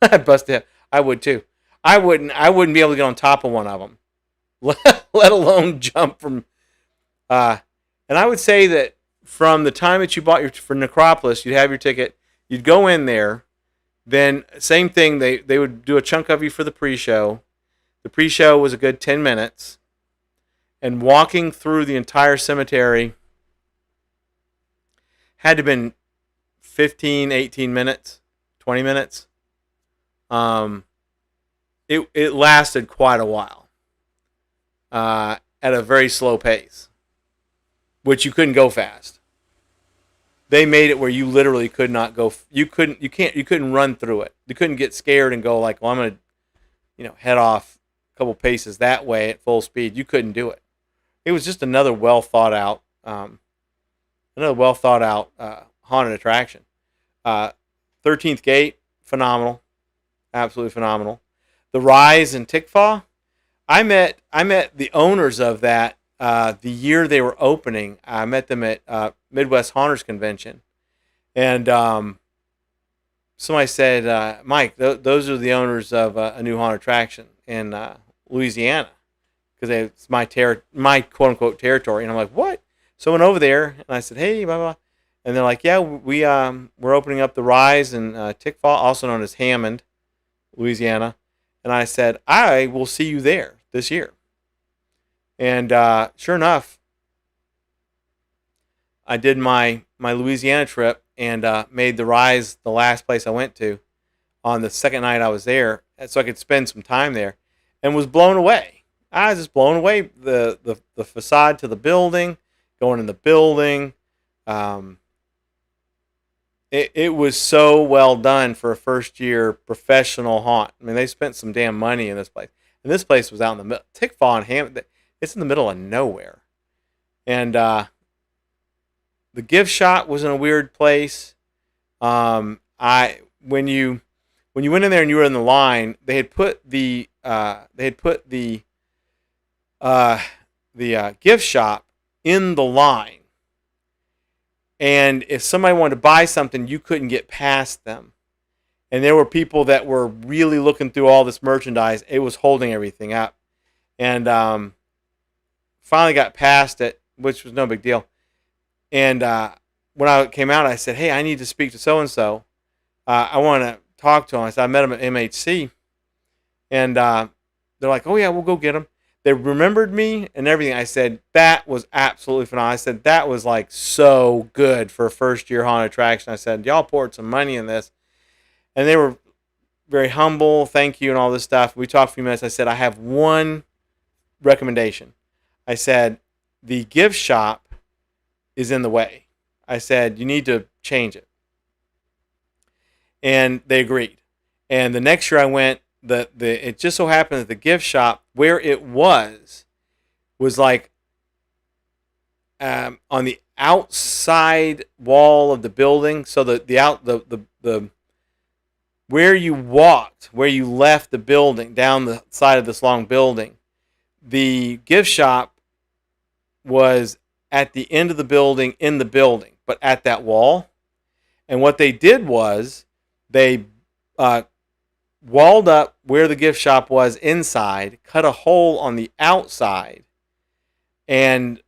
I'd bust it. I would too. I wouldn't be able to get on top of one of them, let alone jump from. And I would say that from the time that you bought for Necropolis, you'd have your ticket, you'd go in there, then same thing, they would do a chunk of you for the pre-show. The pre-show was a good 10 minutes, and walking through the entire cemetery had to have been 15, 18 minutes, 20 minutes. It lasted quite a while at a very slow pace, which you couldn't go fast. They made it where you literally could not go. You couldn't run through it. You couldn't get scared and go like, well, I'm going to, head off a couple paces that way at full speed. You couldn't do it. It was just another well thought out haunted attraction. 13th Gate, phenomenal, absolutely phenomenal. The Rise in Tikfa, I met the owners of that the year they were opening. I met them at Midwest Haunters Convention, and somebody said, Mike, those are the owners of a new haunted attraction in Louisiana, because it's my quote unquote territory. And I'm like, what? So I went over there and I said, hey, blah blah, and they're like, yeah, we're opening up the Rise in Tikfa, also known as Hammond, Louisiana. And I said, I will see you there this year. And sure enough, I did my Louisiana trip and made the Rise the last place I went to on the second night I was there, so I could spend some time there, and was blown away. I was just blown away. The facade to the building, going in the building. It was so well done for a first-year professional haunt. I mean, they spent some damn money in this place. And this place was out in the middle. Tikfa and Hammond, it's in the middle of nowhere. And the gift shop was in a weird place. When you went in there and you were in the line, they had put the gift shop in the line. And if somebody wanted to buy something, you couldn't get past them. And there were people that were really looking through all this merchandise. It was holding everything up. And finally got past it, which was no big deal. And when I came out, I said, hey, I need to speak to so-and-so. I want to talk to him. I said, I met him at MHC. And they're like, oh, yeah, we'll go get him. They remembered me and everything. I said, that was absolutely phenomenal. I said, that was like so good for a first-year haunted attraction. I said, y'all poured some money in this. And they were very humble, thank you, and all this stuff. We talked for a few minutes. I said, I have one recommendation. I said, the gift shop is in the way. I said, you need to change it. And they agreed. And the next year I went, it just so happened that the gift shop where it was like on the outside wall of the building. So the where you walked, where you left the building, down the side of this long building, the gift shop was at the end of the building, in the building, but at that wall. And what they did was they walled up where the gift shop was inside, cut a hole on the outside, and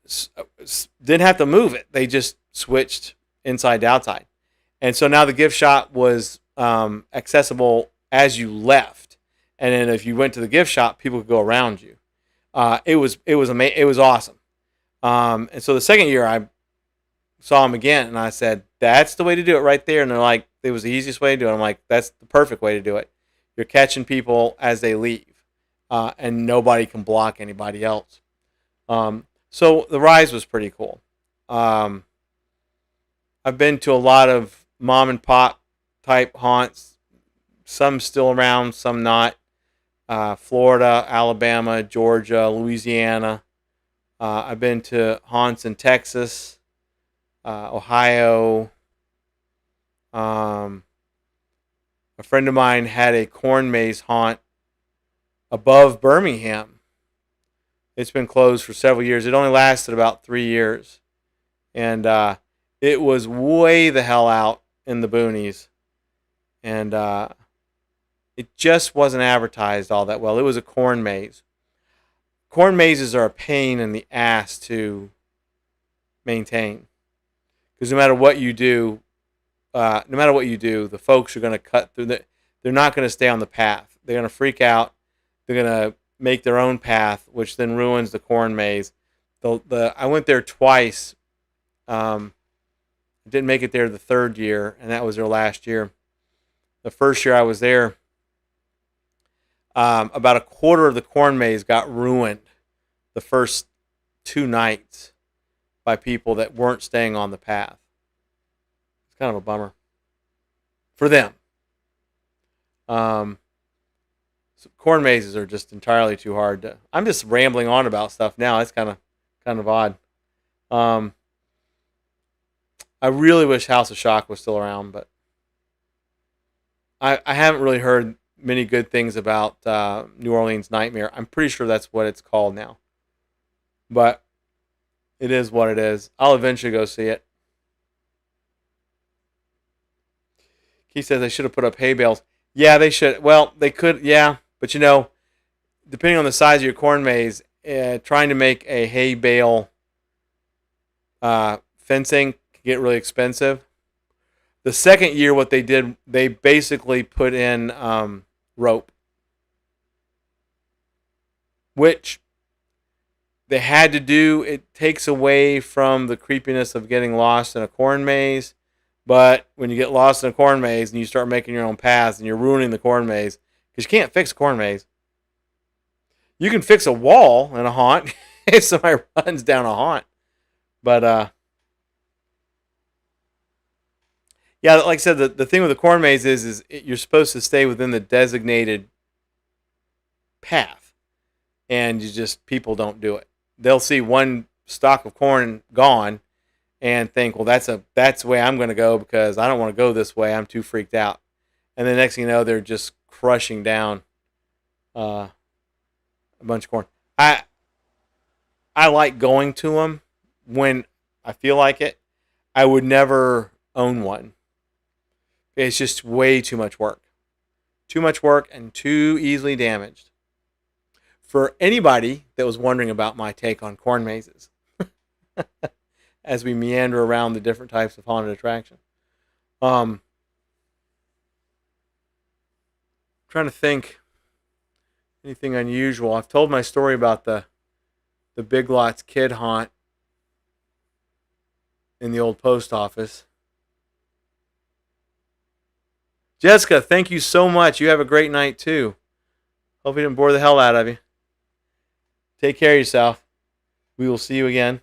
didn't have to move it. They just switched inside to outside. And so now the gift shop was accessible as you left. And then if you went to the gift shop, people could go around you. It was amazing. It was awesome. And so the second year I saw them again, and I said, "That's the way to do it right there." And they're like, "It was the easiest way to do it." I'm like, "That's the perfect way to do it. You're catching people as they leave, and nobody can block anybody else." So the rise was pretty cool. I've been to a lot of mom and pop type haunts. Some still around, some not. Florida, Alabama, Georgia, Louisiana. I've been to haunts in Texas, Ohio. A friend of mine had a corn maze haunt above Birmingham. It's been closed for several years. It only lasted about 3 years. And it was way the hell out in the boonies. And it just wasn't advertised all that well. It was a corn maze. Corn mazes are a pain in the ass to maintain. Because no matter what you do, the folks are going to cut through. They're not going to stay on the path. They're going to freak out. They're going to make their own path, which then ruins the corn maze. I went there twice. Didn't make it there the third year, and that was their last year. The first year I was there, about a quarter of the corn maze got ruined the first 2 nights by people that weren't staying on the path. It's kind of a bummer for them. So corn mazes are just entirely too hard to. I'm just rambling on about stuff now. It's kind of odd. I really wish House of Shock was still around, but I haven't really heard many good things about New Orleans Nightmare. I'm pretty sure that's what it's called now. But it is what it is. I'll eventually go see it. He says they should have put up hay bales. Yeah, they should. Well, they could, yeah. But depending on the size of your corn maze, trying to make a hay bale fencing can get really expensive. The second year, what they did, they basically put in rope, which they had to do. It takes away from the creepiness of getting lost in a corn maze. But when you get lost in a corn maze and you start making your own paths and you're ruining the corn maze, because you can't fix a corn maze. You can fix a wall in a haunt if somebody runs down a haunt. But, yeah, like I said, the thing with the corn maze is you're supposed to stay within the designated path. And people don't do it. They'll see one stalk of corn gone and think, well, that's the way I'm going to go because I don't want to go this way. I'm too freaked out. And the next thing you know, they're just crushing down a bunch of corn. I like going to them when I feel like it. I would never own one. It's just way too much work. Too much work and too easily damaged. For anybody that was wondering about my take on corn mazes, as we meander around the different types of haunted attraction. Trying to think anything unusual. I've told my story about the Big Lots kid haunt in the old post office. Jessica, thank you so much. You have a great night too. Hope we didn't bore the hell out of you. Take care of yourself. We will see you again.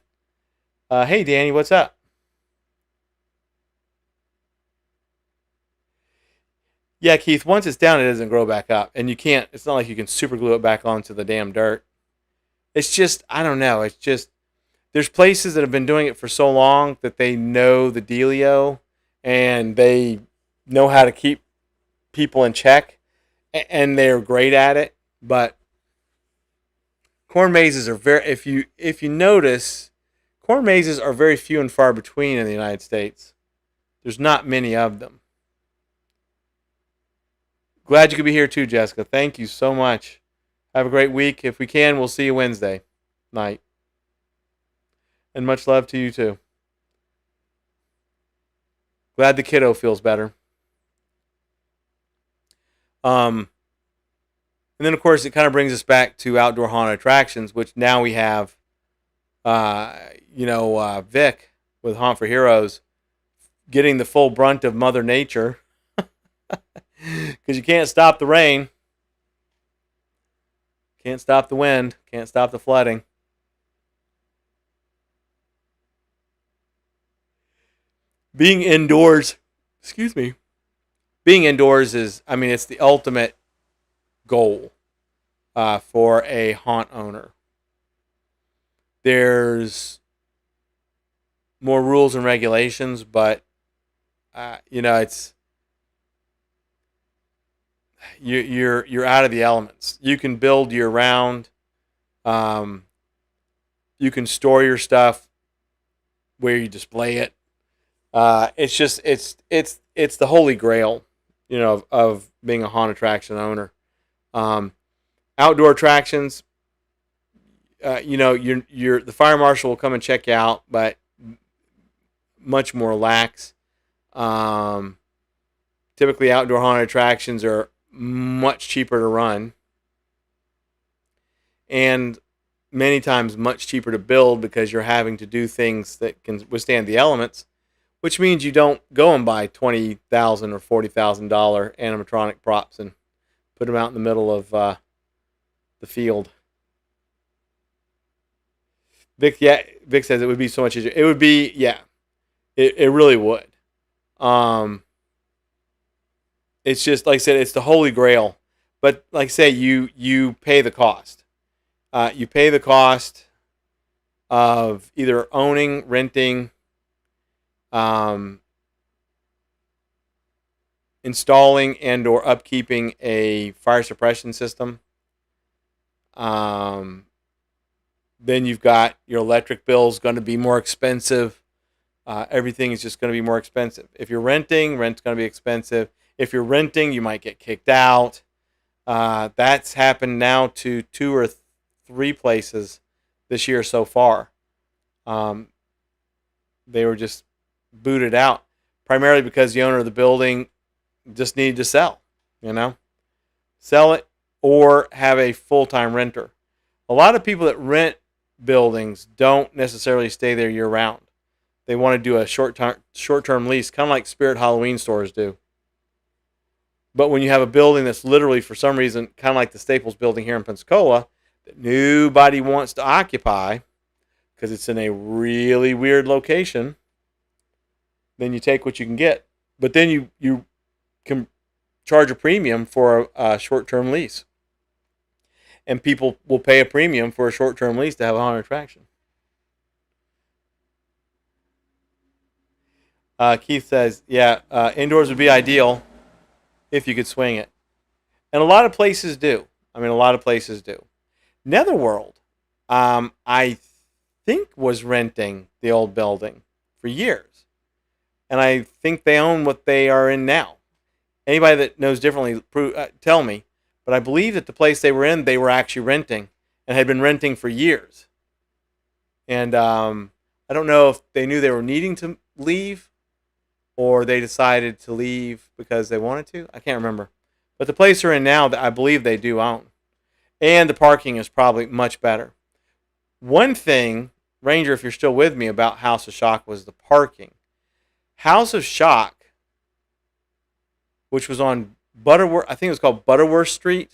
Hey, Danny, what's up? Yeah, Keith, once it's down, it doesn't grow back up. And you can't, it's not like you can super glue it back onto the damn dirt. It's just, I don't know. It's just, there's places that have been doing it for so long that they know the dealio and they know how to keep people in check and they're great at it. But corn mazes are very, if you notice, corn mazes are very few and far between in the United States. There's not many of them. Glad you could be here too, Jessica. Thank you so much. Have a great week. If we can, we'll see you Wednesday night. And much love to you too. Glad the kiddo feels better. And then, of course, it kind of brings us back to outdoor haunted attractions, which now we have, Vic with Haunt for Heroes getting the full brunt of Mother Nature because you can't stop the rain, can't stop the wind, can't stop the flooding. Being indoors is, it's the ultimate goal for a haunt owner. There's more rules and regulations, but it's you're out of the elements. You can build year round. You can store your stuff where you display it. It's just it's the holy grail, of being a haunt attraction owner. Outdoor attractions, the fire marshal will come and check you out, but much more lax. Typically, outdoor haunted attractions are much cheaper to run, and many times much cheaper to build because you're having to do things that can withstand the elements, which means you don't go and buy $20,000 or $40,000 animatronic props and put them out in the middle of the field. Vic says it would be so much easier. It would be, it really would. It's just, like I said, it's the holy grail. But like I say, you pay the cost. You pay the cost of either owning, renting, installing and or upkeeping a fire suppression system. Then you've got your electric bill's going to be more expensive. Everything is just going to be more expensive. If you're renting, rent's going to be expensive. If you're renting, you might get kicked out. That's happened now to 2 or 3 places this year so far. They were just booted out, primarily because the owner of the building just needed to sell, sell it or have a full-time renter. A lot of people that rent buildings don't necessarily stay there year-round. They want to do a short-term lease, kind of like Spirit Halloween stores do. But when you have a building that's literally, for some reason, kind of like the Staples building here in Pensacola, that nobody wants to occupy because it's in a really weird location, then you take what you can get. But then you can charge a premium for a short-term lease. And people will pay a premium for a short-term lease to have a haunted attraction. Keith says, indoors would be ideal if you could swing it. And a lot of places do. Netherworld, I think, was renting the old building for years. And I think they own what they are in now. Anybody that knows differently, tell me. But I believe that the place they were in, they were actually renting and had been renting for years. And I don't know if they knew they were needing to leave or they decided to leave because they wanted to. I can't remember. But the place they're in now, I believe they do own. And the parking is probably much better. One thing, Ranger, if you're still with me, about House of Shock was the parking. House of Shock, which was on Butterworth, I think it was called Butterworth Street.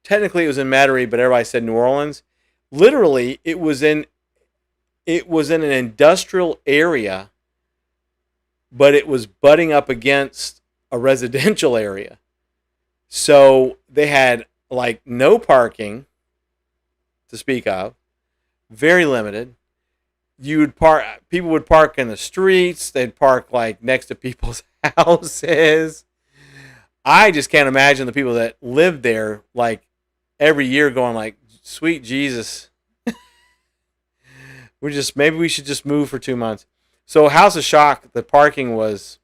Technically it was in Metairie, but everybody said New Orleans. Literally, it was in an industrial area, but it was butting up against a residential area. So they had no parking to speak of, very limited. People would park in the streets. They'd park next to people's houses. I just can't imagine the people that lived there every year going sweet Jesus. Maybe we should just move for 2 months. So House of Shock, the parking was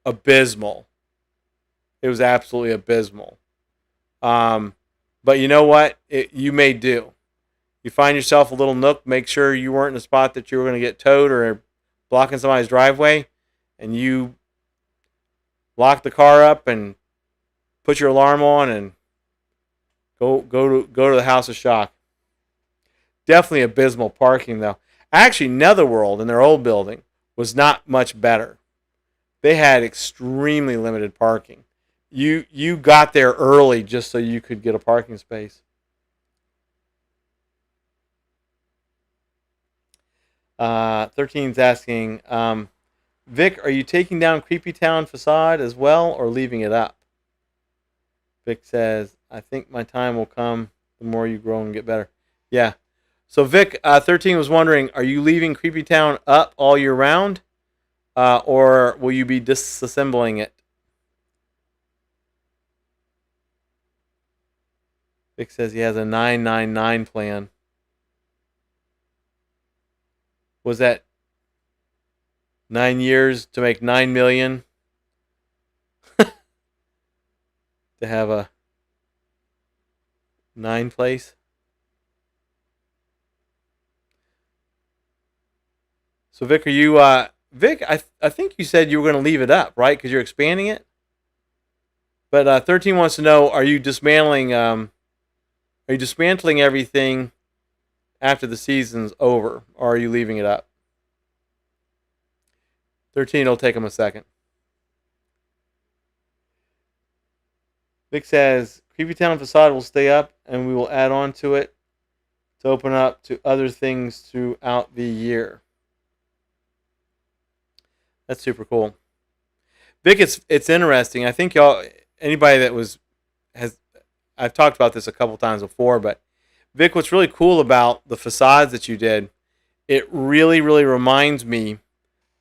abysmal. It was absolutely abysmal. But you know what? You may do. You find yourself a little nook, make sure you weren't in a spot that you were going to get towed or blocking somebody's driveway, and you lock the car up and put your alarm on and go to the House of Shock. Definitely abysmal parking though. Actually, Netherworld in their old building was not much better. They had extremely limited parking. You got there early just so you could get a parking space. 13's asking, Vic, are you taking down Creepy Town facade as well or leaving it up? Vic says, I think my time will come the more you grow and get better. Yeah. So Vic, 13 was wondering, are you leaving Creepy Town up all year round? Or will you be disassembling it? Vic says he has a 999 plan. Was that 9 years to make 9 million? To have a 9 place? So Vic, are you Vic, I think you said you were going to leave it up, right? Because you're expanding it. But 13 wants to know: Are you dismantling? Are you dismantling everything after the season's over, or are you leaving it up? 13 will take him a second. Vic says Creepy Town facade will stay up, and we will add on to it to open up to other things throughout the year. That's super cool. Vic, it's interesting. I think anybody that I've talked about this a couple times before, but Vic, what's really cool about the facades that you did, it really, really reminds me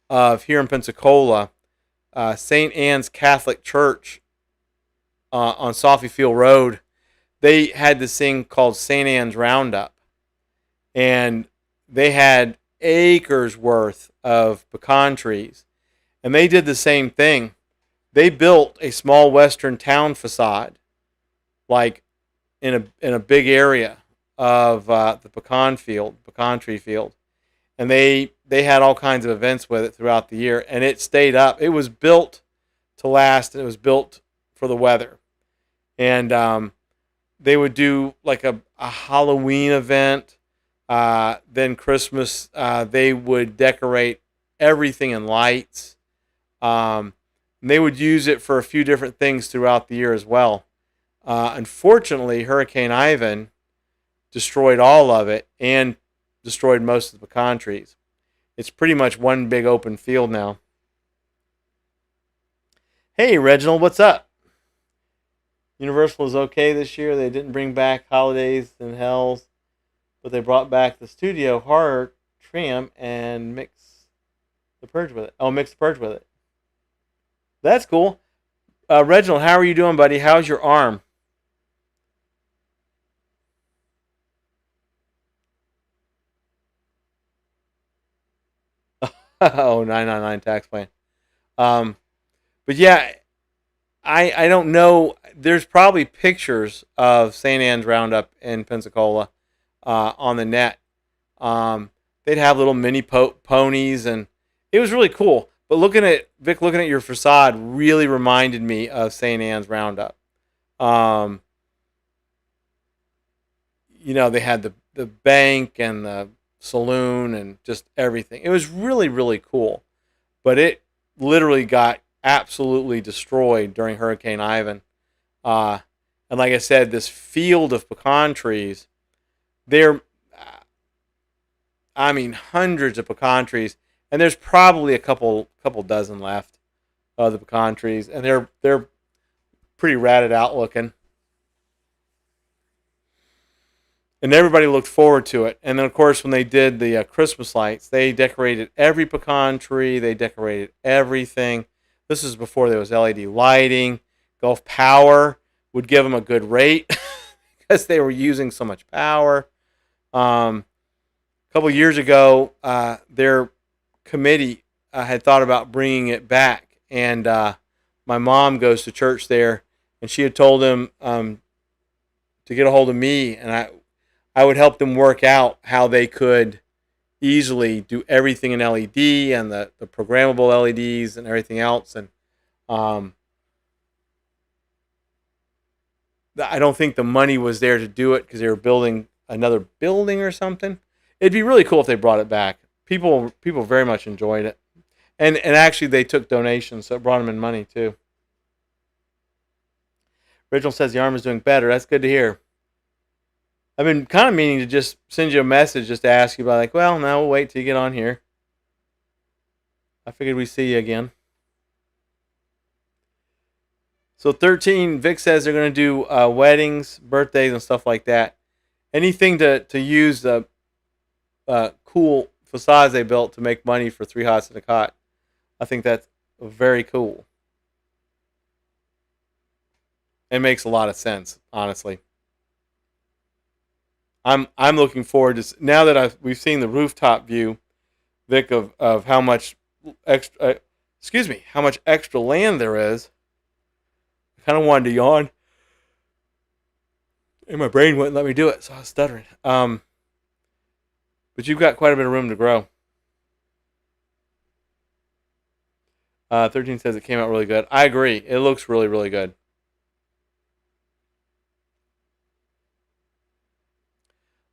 of here in Pensacola, St. Anne's Catholic Church on Sophie Field Road. They had this thing called St. Anne's Roundup, and they had acres worth of pecan trees. And they did the same thing. They built a small western town facade, like in a big area of the pecan tree field, and they had all kinds of events with it throughout the year, and it stayed up. It was built to last, and it was built for the weather. And they would do like a Halloween event, then Christmas. They would decorate everything in lights. And they would use it for a few different things throughout the year as well. Unfortunately, Hurricane Ivan destroyed all of it and destroyed most of the pecan trees. It's pretty much one big open field now. Hey, Reginald, what's up? Universal is okay this year. They didn't bring back Holidays and Hells, but they brought back the studio horror tram and mix the purge with it. That's cool. Reginald, how are you doing, buddy? How's your arm? Oh, 999 tax plan. But yeah, I don't know. There's probably pictures of St. Anne's Roundup in Pensacola on the net. They'd have little mini ponies, and it was really cool. But looking at your facade really reminded me of St. Anne's Roundup. They had the bank and the saloon and just everything. It was really, really cool. But it literally got absolutely destroyed during Hurricane Ivan. And like I said, this field of pecan trees, hundreds of pecan trees. And there's probably a couple dozen left of the pecan trees, and they're pretty ratted out looking. And everybody looked forward to it. And then, of course, when they did the Christmas lights, they decorated every pecan tree. They decorated everything. This is before there was LED lighting. Gulf Power would give them a good rate because they were using so much power. A couple years ago, their committee had thought about bringing it back, and my mom goes to church there, and she had told them to get a hold of me, and I would help them work out how they could easily do everything in LED and the programmable LEDs and everything else. And I don't think the money was there to do it because they were building another building or something. It'd be really cool if they brought it back. People very much enjoyed it, and actually they took donations, so it brought them in money too. Original says the arm is doing better. That's good to hear. I've been kind of meaning to just send you a message just to ask you about, like, well, no, we'll wait till you get on here. I figured we'd see you again. So 13, Vic says they're going to do weddings, birthdays, and stuff like that. Anything to use the cool facades they built to make money for 3 Hots and a Cot. I think that's very cool. It makes a lot of sense, honestly. I'm looking forward to, now that we've seen the rooftop view, Vic, of how much how much extra land there is. I kind of wanted to yawn, and my brain wouldn't let me do it, so I was stuttering. But you've got quite a bit of room to grow. 13 says it came out really good. I agree. It looks really, really good.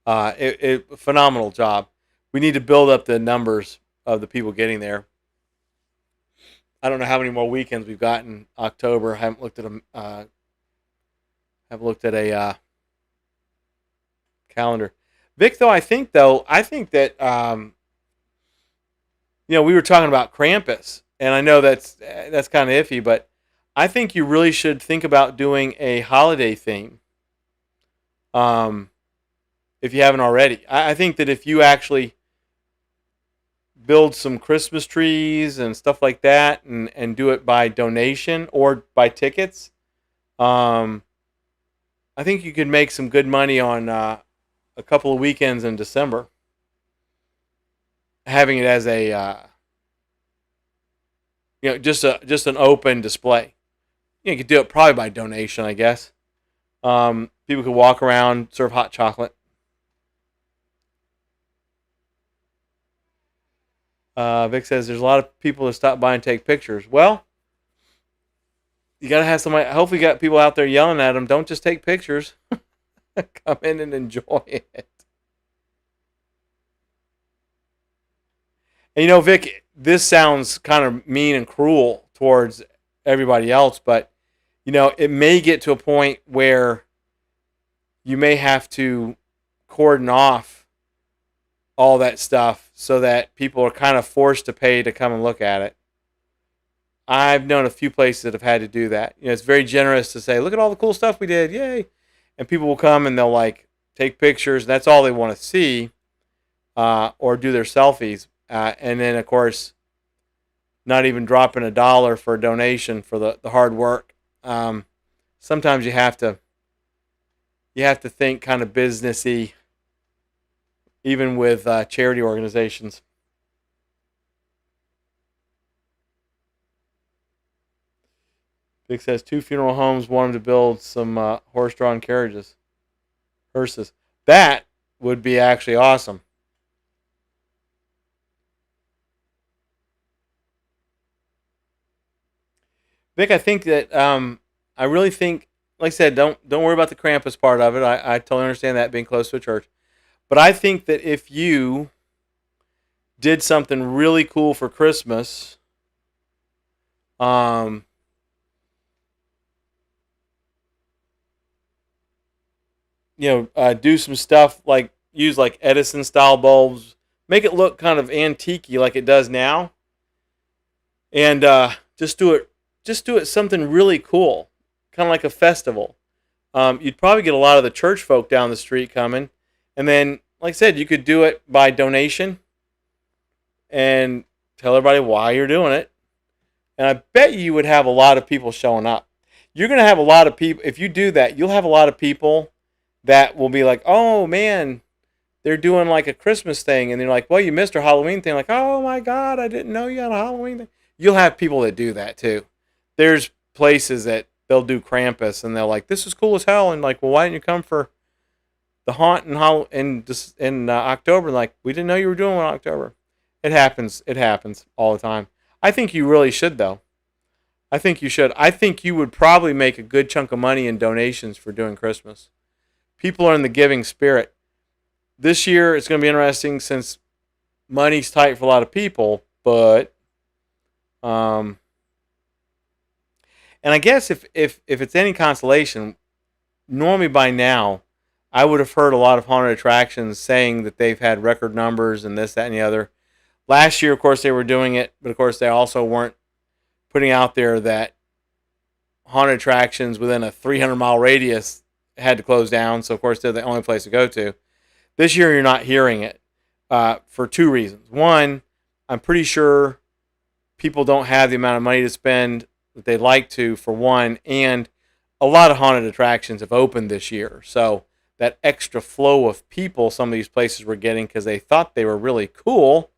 Phenomenal job. We need to build up the numbers of the people getting there. I don't know how many more weekends we've got in October. I haven't looked at a calendar. Vic, though, I think that we were talking about Krampus, and I know that's kind of iffy, but I think you really should think about doing a holiday theme. If you haven't already, I think that if you actually build some Christmas trees and stuff like that, and do it by donation or by tickets, I think you could make some good money on a couple of weekends in December, having it as a just an open display. You could do it probably by donation, I guess. People could walk around, serve hot chocolate. Vic says there's a lot of people that stop by and take pictures. Well, you got to have somebody. Hopefully, you got people out there yelling at them. Don't just take pictures. Come in and enjoy it. And Vic, this sounds kind of mean and cruel towards everybody else, but it may get to a point where you may have to cordon off all that stuff so that people are kind of forced to pay to come and look at it. I've known a few places that have had to do that. It's very generous to say, look at all the cool stuff we did, yay. And people will come and they'll take pictures. That's all they want to see, or do their selfies. And then, of course, not even dropping $1 for a donation for the hard work. Sometimes you have to think kind of businessy, even with charity organizations. Vic says 2 funeral homes want him to build some horse-drawn carriages. Hearses. That would be actually awesome. Vic, I think that I really think, like I said, don't worry about the Krampus part of it. I totally understand that, being close to a church. But I think that if you did something really cool for Christmas, do some stuff like use Edison style bulbs, make it look kind of antique-y like it does now, and just do it something really cool, kind of like a festival. You'd probably get a lot of the church folk down the street coming, and then, like I said, you could do it by donation and tell everybody why you're doing it, and I bet you would have a lot of people showing up. You're going to have a lot of people, if you do that, you'll have a lot of people that will be like, oh man, they're doing like a Christmas thing, and they're like, well, you missed our Halloween thing. Like, oh my God, I didn't know you had a Halloween thing. You'll have people that do that too. There's places that they'll do Krampus, and they're like, this is cool as hell. And like, well, why didn't you come for the haunt in October? Like, we didn't know you were doing one in October. It happens. It happens all the time. I think you really should, though. I think you should. I think you would probably make a good chunk of money in donations for doing Christmas. People are in the giving spirit. This year, it's going to be interesting since money's tight for a lot of people, but and I guess if it's any consolation, normally by now, I would have heard a lot of haunted attractions saying that they've had record numbers and this, that, and the other. Last year, of course, they were doing it, but of course, they also weren't putting out there that haunted attractions within a 300-mile radius had to close down. So, of course, they're the only place to go to. This year, you're not hearing it for two reasons. One, I'm pretty sure people don't have the amount of money to spend that they'd like to, for one, and a lot of haunted attractions have opened this year. So that extra flow of people some of these places were getting because they thought they were really cool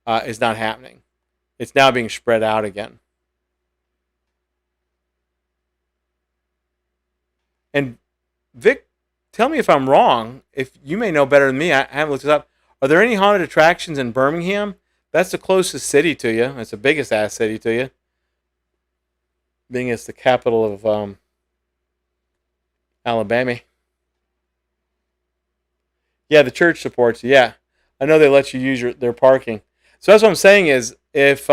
is not happening. It's now being spread out again. And Vic, tell me if I'm wrong. If you may know better than me, I haven't looked it up. Are there any haunted attractions in Birmingham? That's the closest city to you. It's the biggest ass city to you, being it's the capital of Alabama. Yeah, the church supports you. Yeah, I know they let you use their parking. So that's what I'm saying is if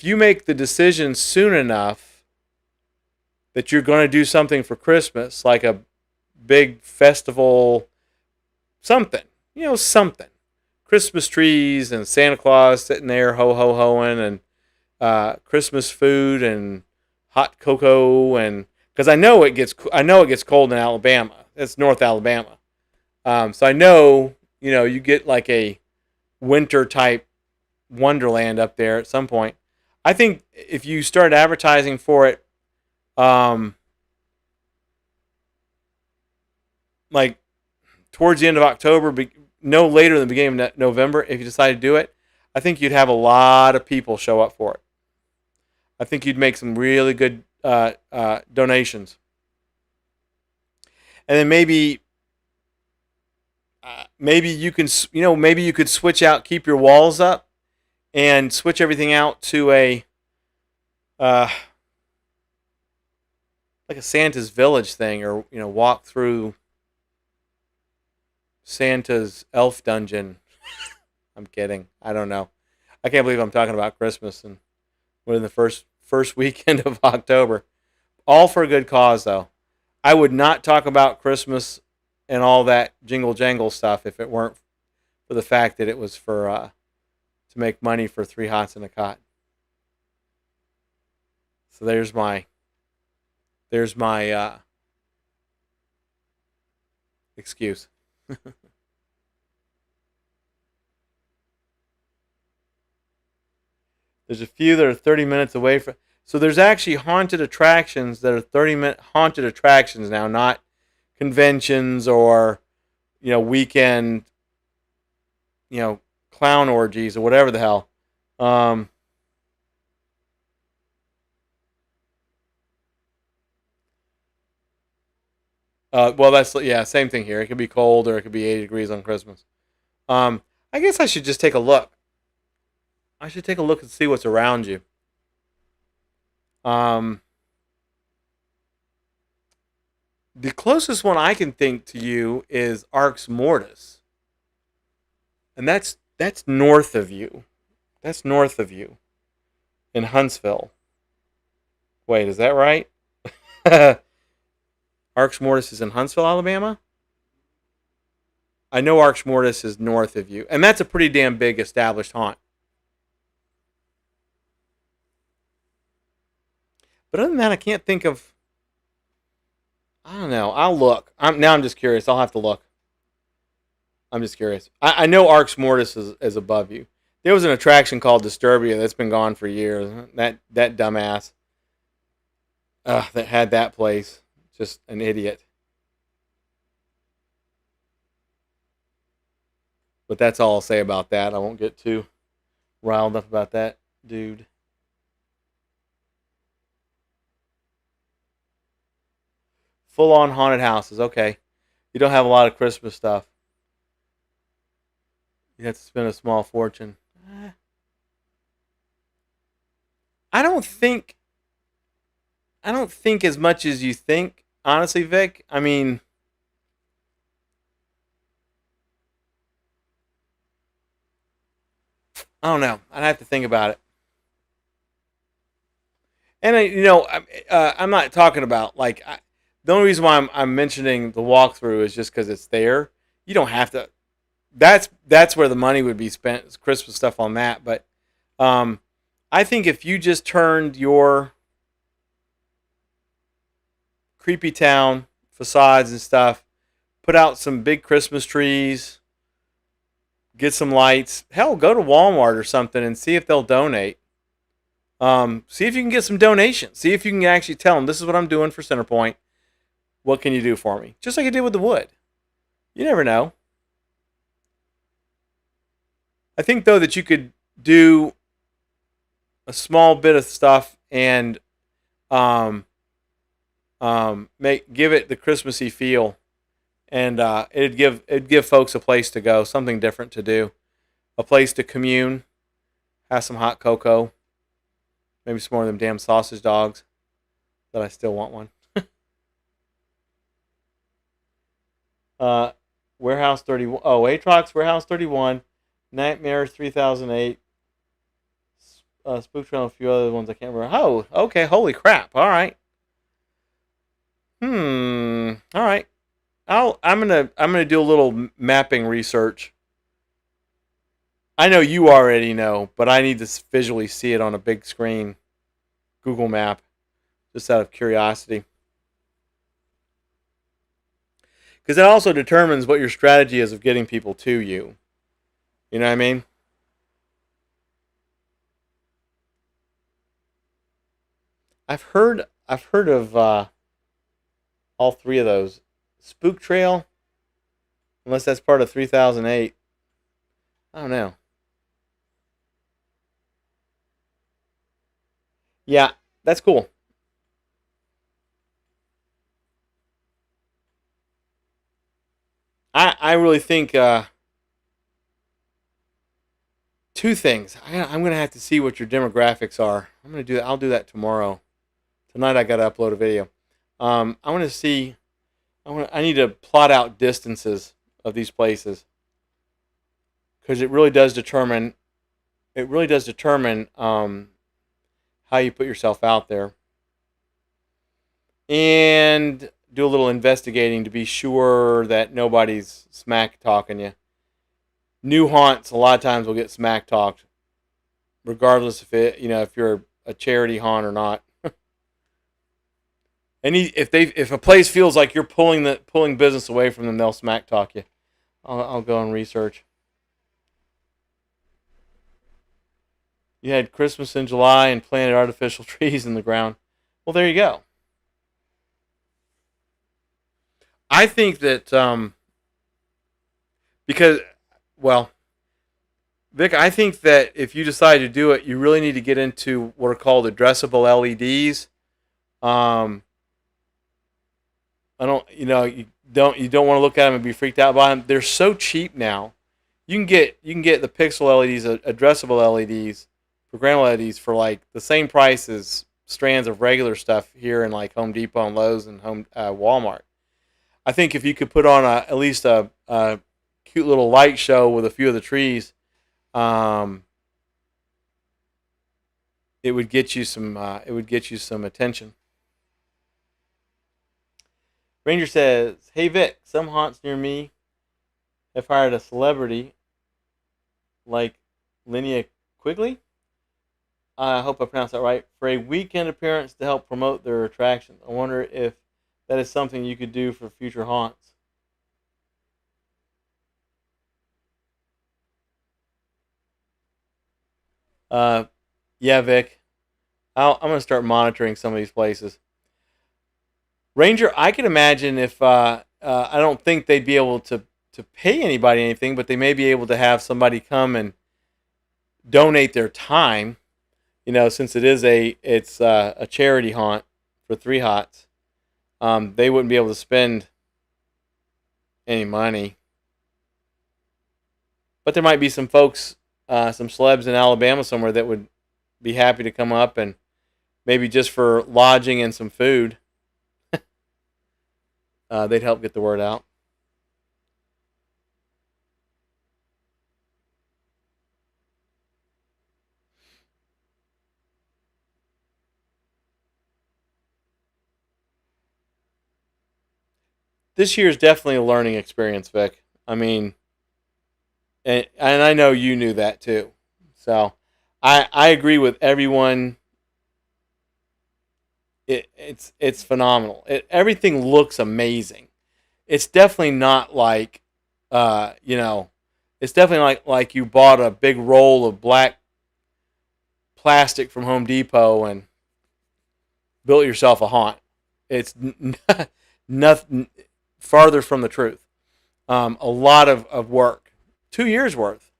you make the decision soon enough that you're going to do something for Christmas, like a big festival, something, something. Christmas trees and Santa Claus sitting there ho-ho-hoing and Christmas food and hot cocoa, and because I know it gets cold in Alabama. It's North Alabama. So I know, you get like a winter type wonderland up there at some point. I think if you start advertising for it, like towards the end of October, no later than the beginning of November, if you decide to do it, I think you'd have a lot of people show up for it. I think you'd make some really good donations. And then maybe you can, maybe you could switch out, keep your walls up, and switch everything out to a like a Santa's Village thing, or walk through Santa's Elf Dungeon. I'm kidding. I don't know. I can't believe I'm talking about Christmas and we're in the first weekend of October. All for a good cause, though. I would not talk about Christmas and all that jingle jangle stuff if it weren't for the fact that it was for to make money for three hots and a cot. So there's my excuse. There's a few that are 30 minutes away from. So there's actually haunted attractions that are 30-minute haunted attractions now, not conventions or weekend clown orgies or whatever the hell. Well, that's same thing here. It could be cold or it could be 80 degrees on Christmas. I guess I should just take a look. I should take a look and see what's around you. The closest one I can think to you is Arx Mortis, and that's north of you. That's north of you, in Huntsville. Wait, is that right? Arx Mortis is in Huntsville, Alabama? I know Arx Mortis is north of you, and that's a pretty damn big established haunt. But other than that, I can't think of. I don't know. I'll look. I'm just curious. I'll have to look. I'm just curious. I know Arx Mortis is above you. There was an attraction called Disturbia that's been gone for years. That dumbass that had that place. Just an idiot. But that's all I'll say about that. I won't get too riled up about that, dude. Full on haunted houses. Okay. You don't have a lot of Christmas stuff. You have to spend a small fortune. I don't think I don't think as much as you think, honestly, Vic. I mean, I don't know. I'd have to think about it. And I'm not talking about like the only reason why I'm mentioning the walkthrough is just because it's there. You don't have to. That's where the money would be spent. Christmas stuff on that, but um, I think if you just turned your creepy town facades and stuff, put out some big Christmas trees, get some lights. Hell, go to Walmart or something and see if they'll donate. See if you can get some donations. See if you can actually tell them this is what I'm doing for Centerpoint. What can you do for me? Just like I did with the wood. You never know. I think though that you could do a small bit of stuff and um, give it the Christmassy feel, and it'd give folks a place to go, something different to do, a place to commune, have some hot cocoa, maybe some more of them damn sausage dogs, but I still want one. Uh, Warehouse 31. Oh, Atrox Warehouse 31, Nightmares 3008, Spook Trail, and a few other ones I can't remember. Oh, okay. Holy crap! All right. All right. I'm gonna do a little mapping research. I know you already know, but I need to visually see it on a big screen, Google Map, just out of curiosity. Because that also determines what your strategy is of getting people to you. You know what I mean? I've heard of all three of those. Spook Trail, unless that's part of 3008. I don't know. Yeah, that's cool. I really think two things. I'm gonna have to see what your demographics are. I'm gonna do that. I'll do that tomorrow. Tonight I gotta upload a video. I want to see. I need to plot out distances of these places because it really does determine. It really does determine how you put yourself out there, and do a little investigating to be sure that nobody's smack talking you. New haunts a lot of times will get smack talked, regardless if you're a charity haunt or not. If a place feels like you're pulling business away from them, they'll smack talk you. I'll go and research. You had Christmas in July and planted artificial trees in the ground. Well, there you go. I think that because, well, Vic, I think that if you decide to do it, you really need to get into what are called addressable LEDs. Um, I don't, you don't want to look at them and be freaked out by them. They're so cheap now. You can get the pixel LEDs, addressable LEDs, programmable LEDs for like the same price as strands of regular stuff here in like Home Depot and Lowe's and Walmart. I think if you could put on at least a cute little light show with a few of the trees, um, it would get you some. It would get you some attention. Ranger says, "Hey Vic, some haunts near me have hired a celebrity like Linnea Quigley. I hope I pronounced that right, for a weekend appearance to help promote their attractions. I wonder if that is something you could do for future haunts." Uh, yeah, Vic. I'm gonna start monitoring some of these places. Ranger, I can imagine if I don't think they'd be able pay anybody anything, but they may be able to have somebody come and donate their time. Since it's a charity haunt for Three Hots, they wouldn't be able to spend any money. But there might be some folks, some celebs in Alabama somewhere that would be happy to come up, and maybe just for lodging and some food, they'd help get the word out. This year is definitely a learning experience, Vic. I mean, and I know you knew that too. So I agree with everyone. It's phenomenal. Everything looks amazing. It's definitely not like, it's definitely like you bought a big roll of black plastic from Home Depot and built yourself a haunt. It's nothing farther from the truth. A lot of work, 2 years worth,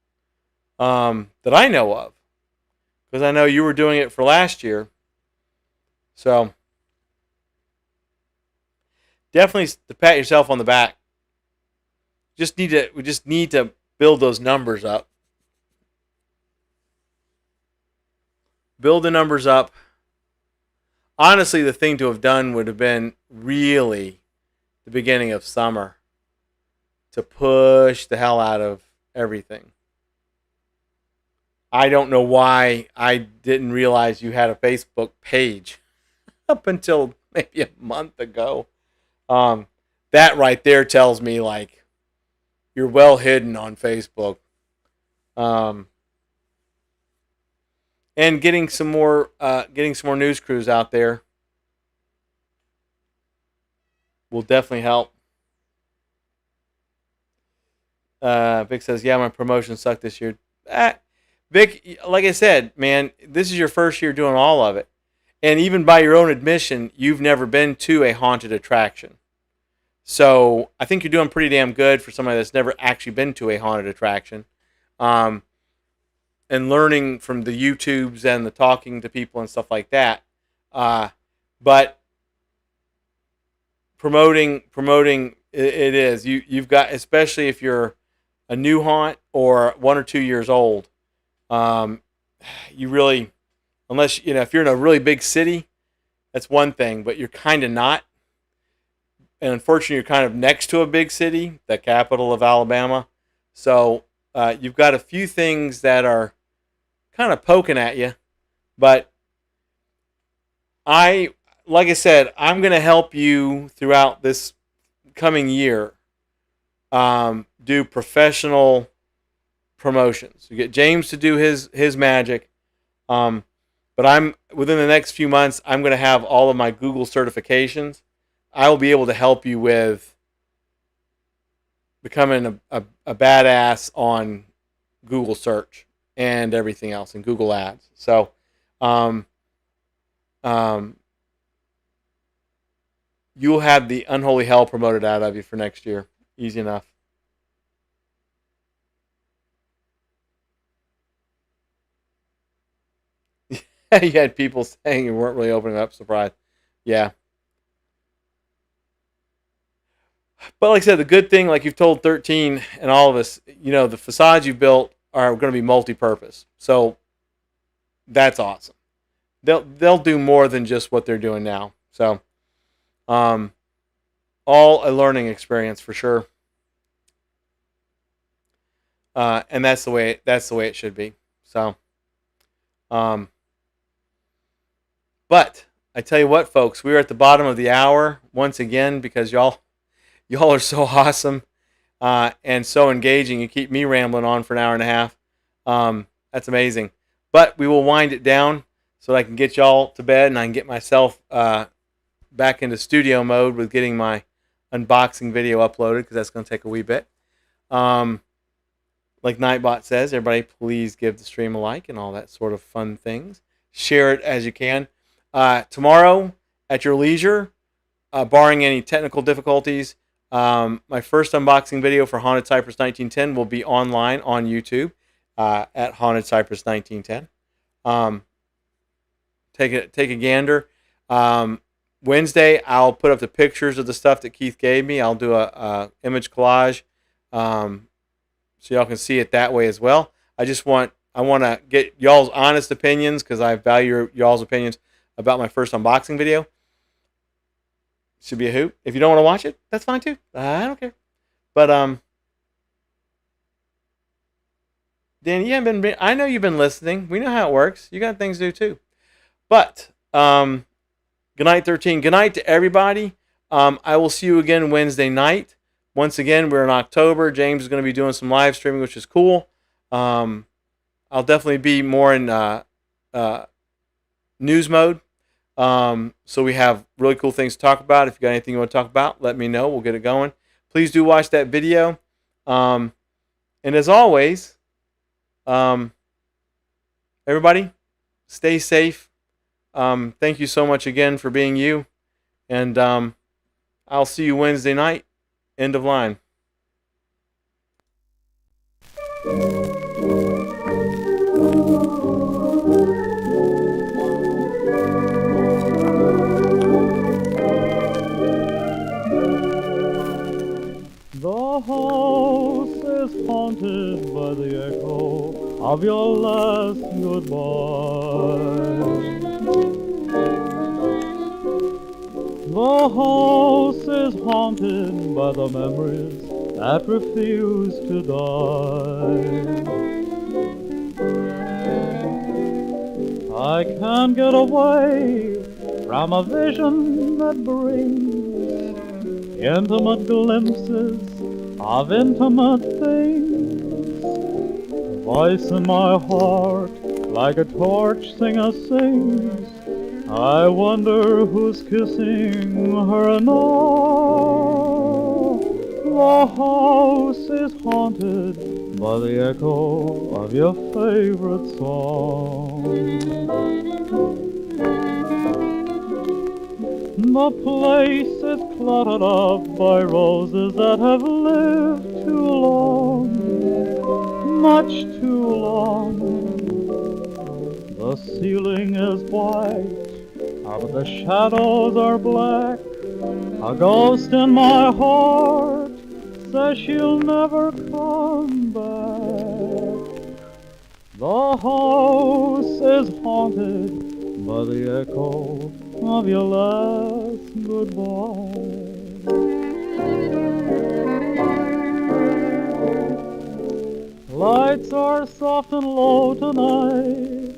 that I know of, because I know you were doing it for last year. So definitely to pat yourself on the back. We just need to build those numbers up. Build the numbers up. Honestly, the thing to have done would have been really the beginning of summer, to push the hell out of everything. I don't know why I didn't realize you had a Facebook page up until maybe a month ago. That right there tells me, like, you're well hidden on Facebook. And getting some more news crews out there will definitely help. Vic says, "Yeah, my promotion sucked this year." Vic, like I said, man, this is your first year doing all of it, and even by your own admission, you've never been to a haunted attraction. So I think you're doing pretty damn good for somebody that's never actually been to a haunted attraction. And learning from the YouTubes and the talking to people and stuff like that. But promoting it is. You've got, especially if you're a new haunt or 1 or 2 years old, you really, unless, if you're in a really big city, that's one thing, but you're kind of not. And unfortunately, you're kind of next to a big city, the capital of Alabama. So you've got a few things that are kind of poking at you. But like I said, I'm going to help you throughout this coming year do professional promotions. You get James to do his magic. But within the next few months, I'm going to have all of my Google certifications. I will be able to help you with becoming a badass on Google search and everything else, and Google Ads. So, you'll have the unholy hell promoted out of you for next year. Easy enough. You had people saying you weren't really opening up. Surprise. Yeah. But like I said, the good thing, like you've told 13 and all of us, the facades you've built are going to be multi-purpose. So that's awesome. They'll do more than just what they're doing now. So all a learning experience for sure. And that's the way it should be. So but I tell you what, folks, we're at the bottom of the hour once again, because y'all are so awesome and so engaging. You keep me rambling on for an hour and a half. That's amazing. But we will wind it down so that I can get y'all to bed, and I can get myself back into studio mode with getting my unboxing video uploaded, because that's going to take a wee bit. Like Nightbot says, everybody please give the stream a like and all that sort of fun things. Share it as you can. Tomorrow, at your leisure, barring any technical difficulties, My first unboxing video for Haunted Cypress 1910 will be online on YouTube at Haunted Cypress 1910. Take a gander. Wednesday, I'll put up the pictures of the stuff that Keith gave me. I'll do a image collage, so y'all can see it that way as well. I want to get y'all's honest opinions because I value y'all's opinions about my first unboxing video. Should be a hoot. If you don't want to watch it, that's fine too. I don't care. But Dan, you haven't been. I know you've been listening. We know how it works. You got things to do too. But good night, 13. Good night to everybody. I will see you again Wednesday night. Once again, we're in October. James is going to be doing some live streaming, which is cool. I'll definitely be more in news mode. So we have really cool things to talk about. If you got anything you want to talk about, let me know. We'll get it going. Please do watch that video. And as always, everybody, stay safe. Thank you so much again for being you. And I'll see you Wednesday night. End of line. The house is haunted by the echo of your last goodbye. The house is haunted by the memories that refuse to die. I can't get away from a vision that brings intimate glimpses of intimate things. A voice in my heart, like a torch singer sings. I wonder who's kissing her now. The house is haunted by the echo of your favorite song. The place is cluttered up by roses that have lived too long, much too long. The ceiling is white, but the shadows are black. A ghost in my heart says she'll never come back. The house is haunted by the echo of your last goodbye. Lights are soft and low tonight,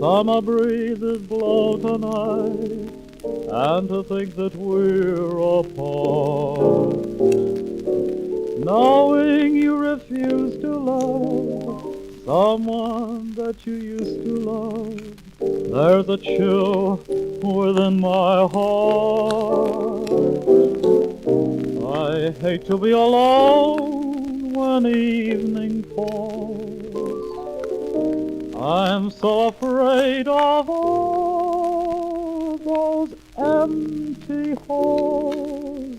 summer breezes blow tonight, and to think that we're apart, knowing you refuse to love someone that you used to love. There's a chill within my heart. I hate to be alone when evening falls. I'm so afraid of all those empty halls,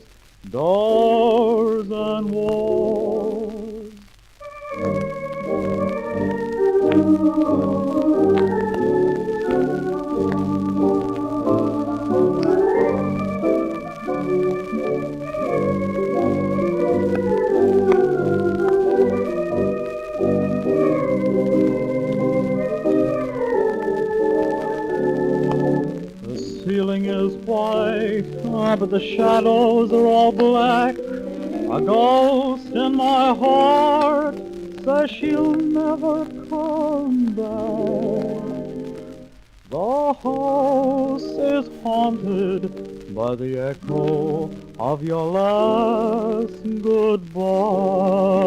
doors and walls. The ceiling is white, but the shadows are all black. A ghost in my heart says she'll never come back. The house is haunted by the echo of your last goodbye.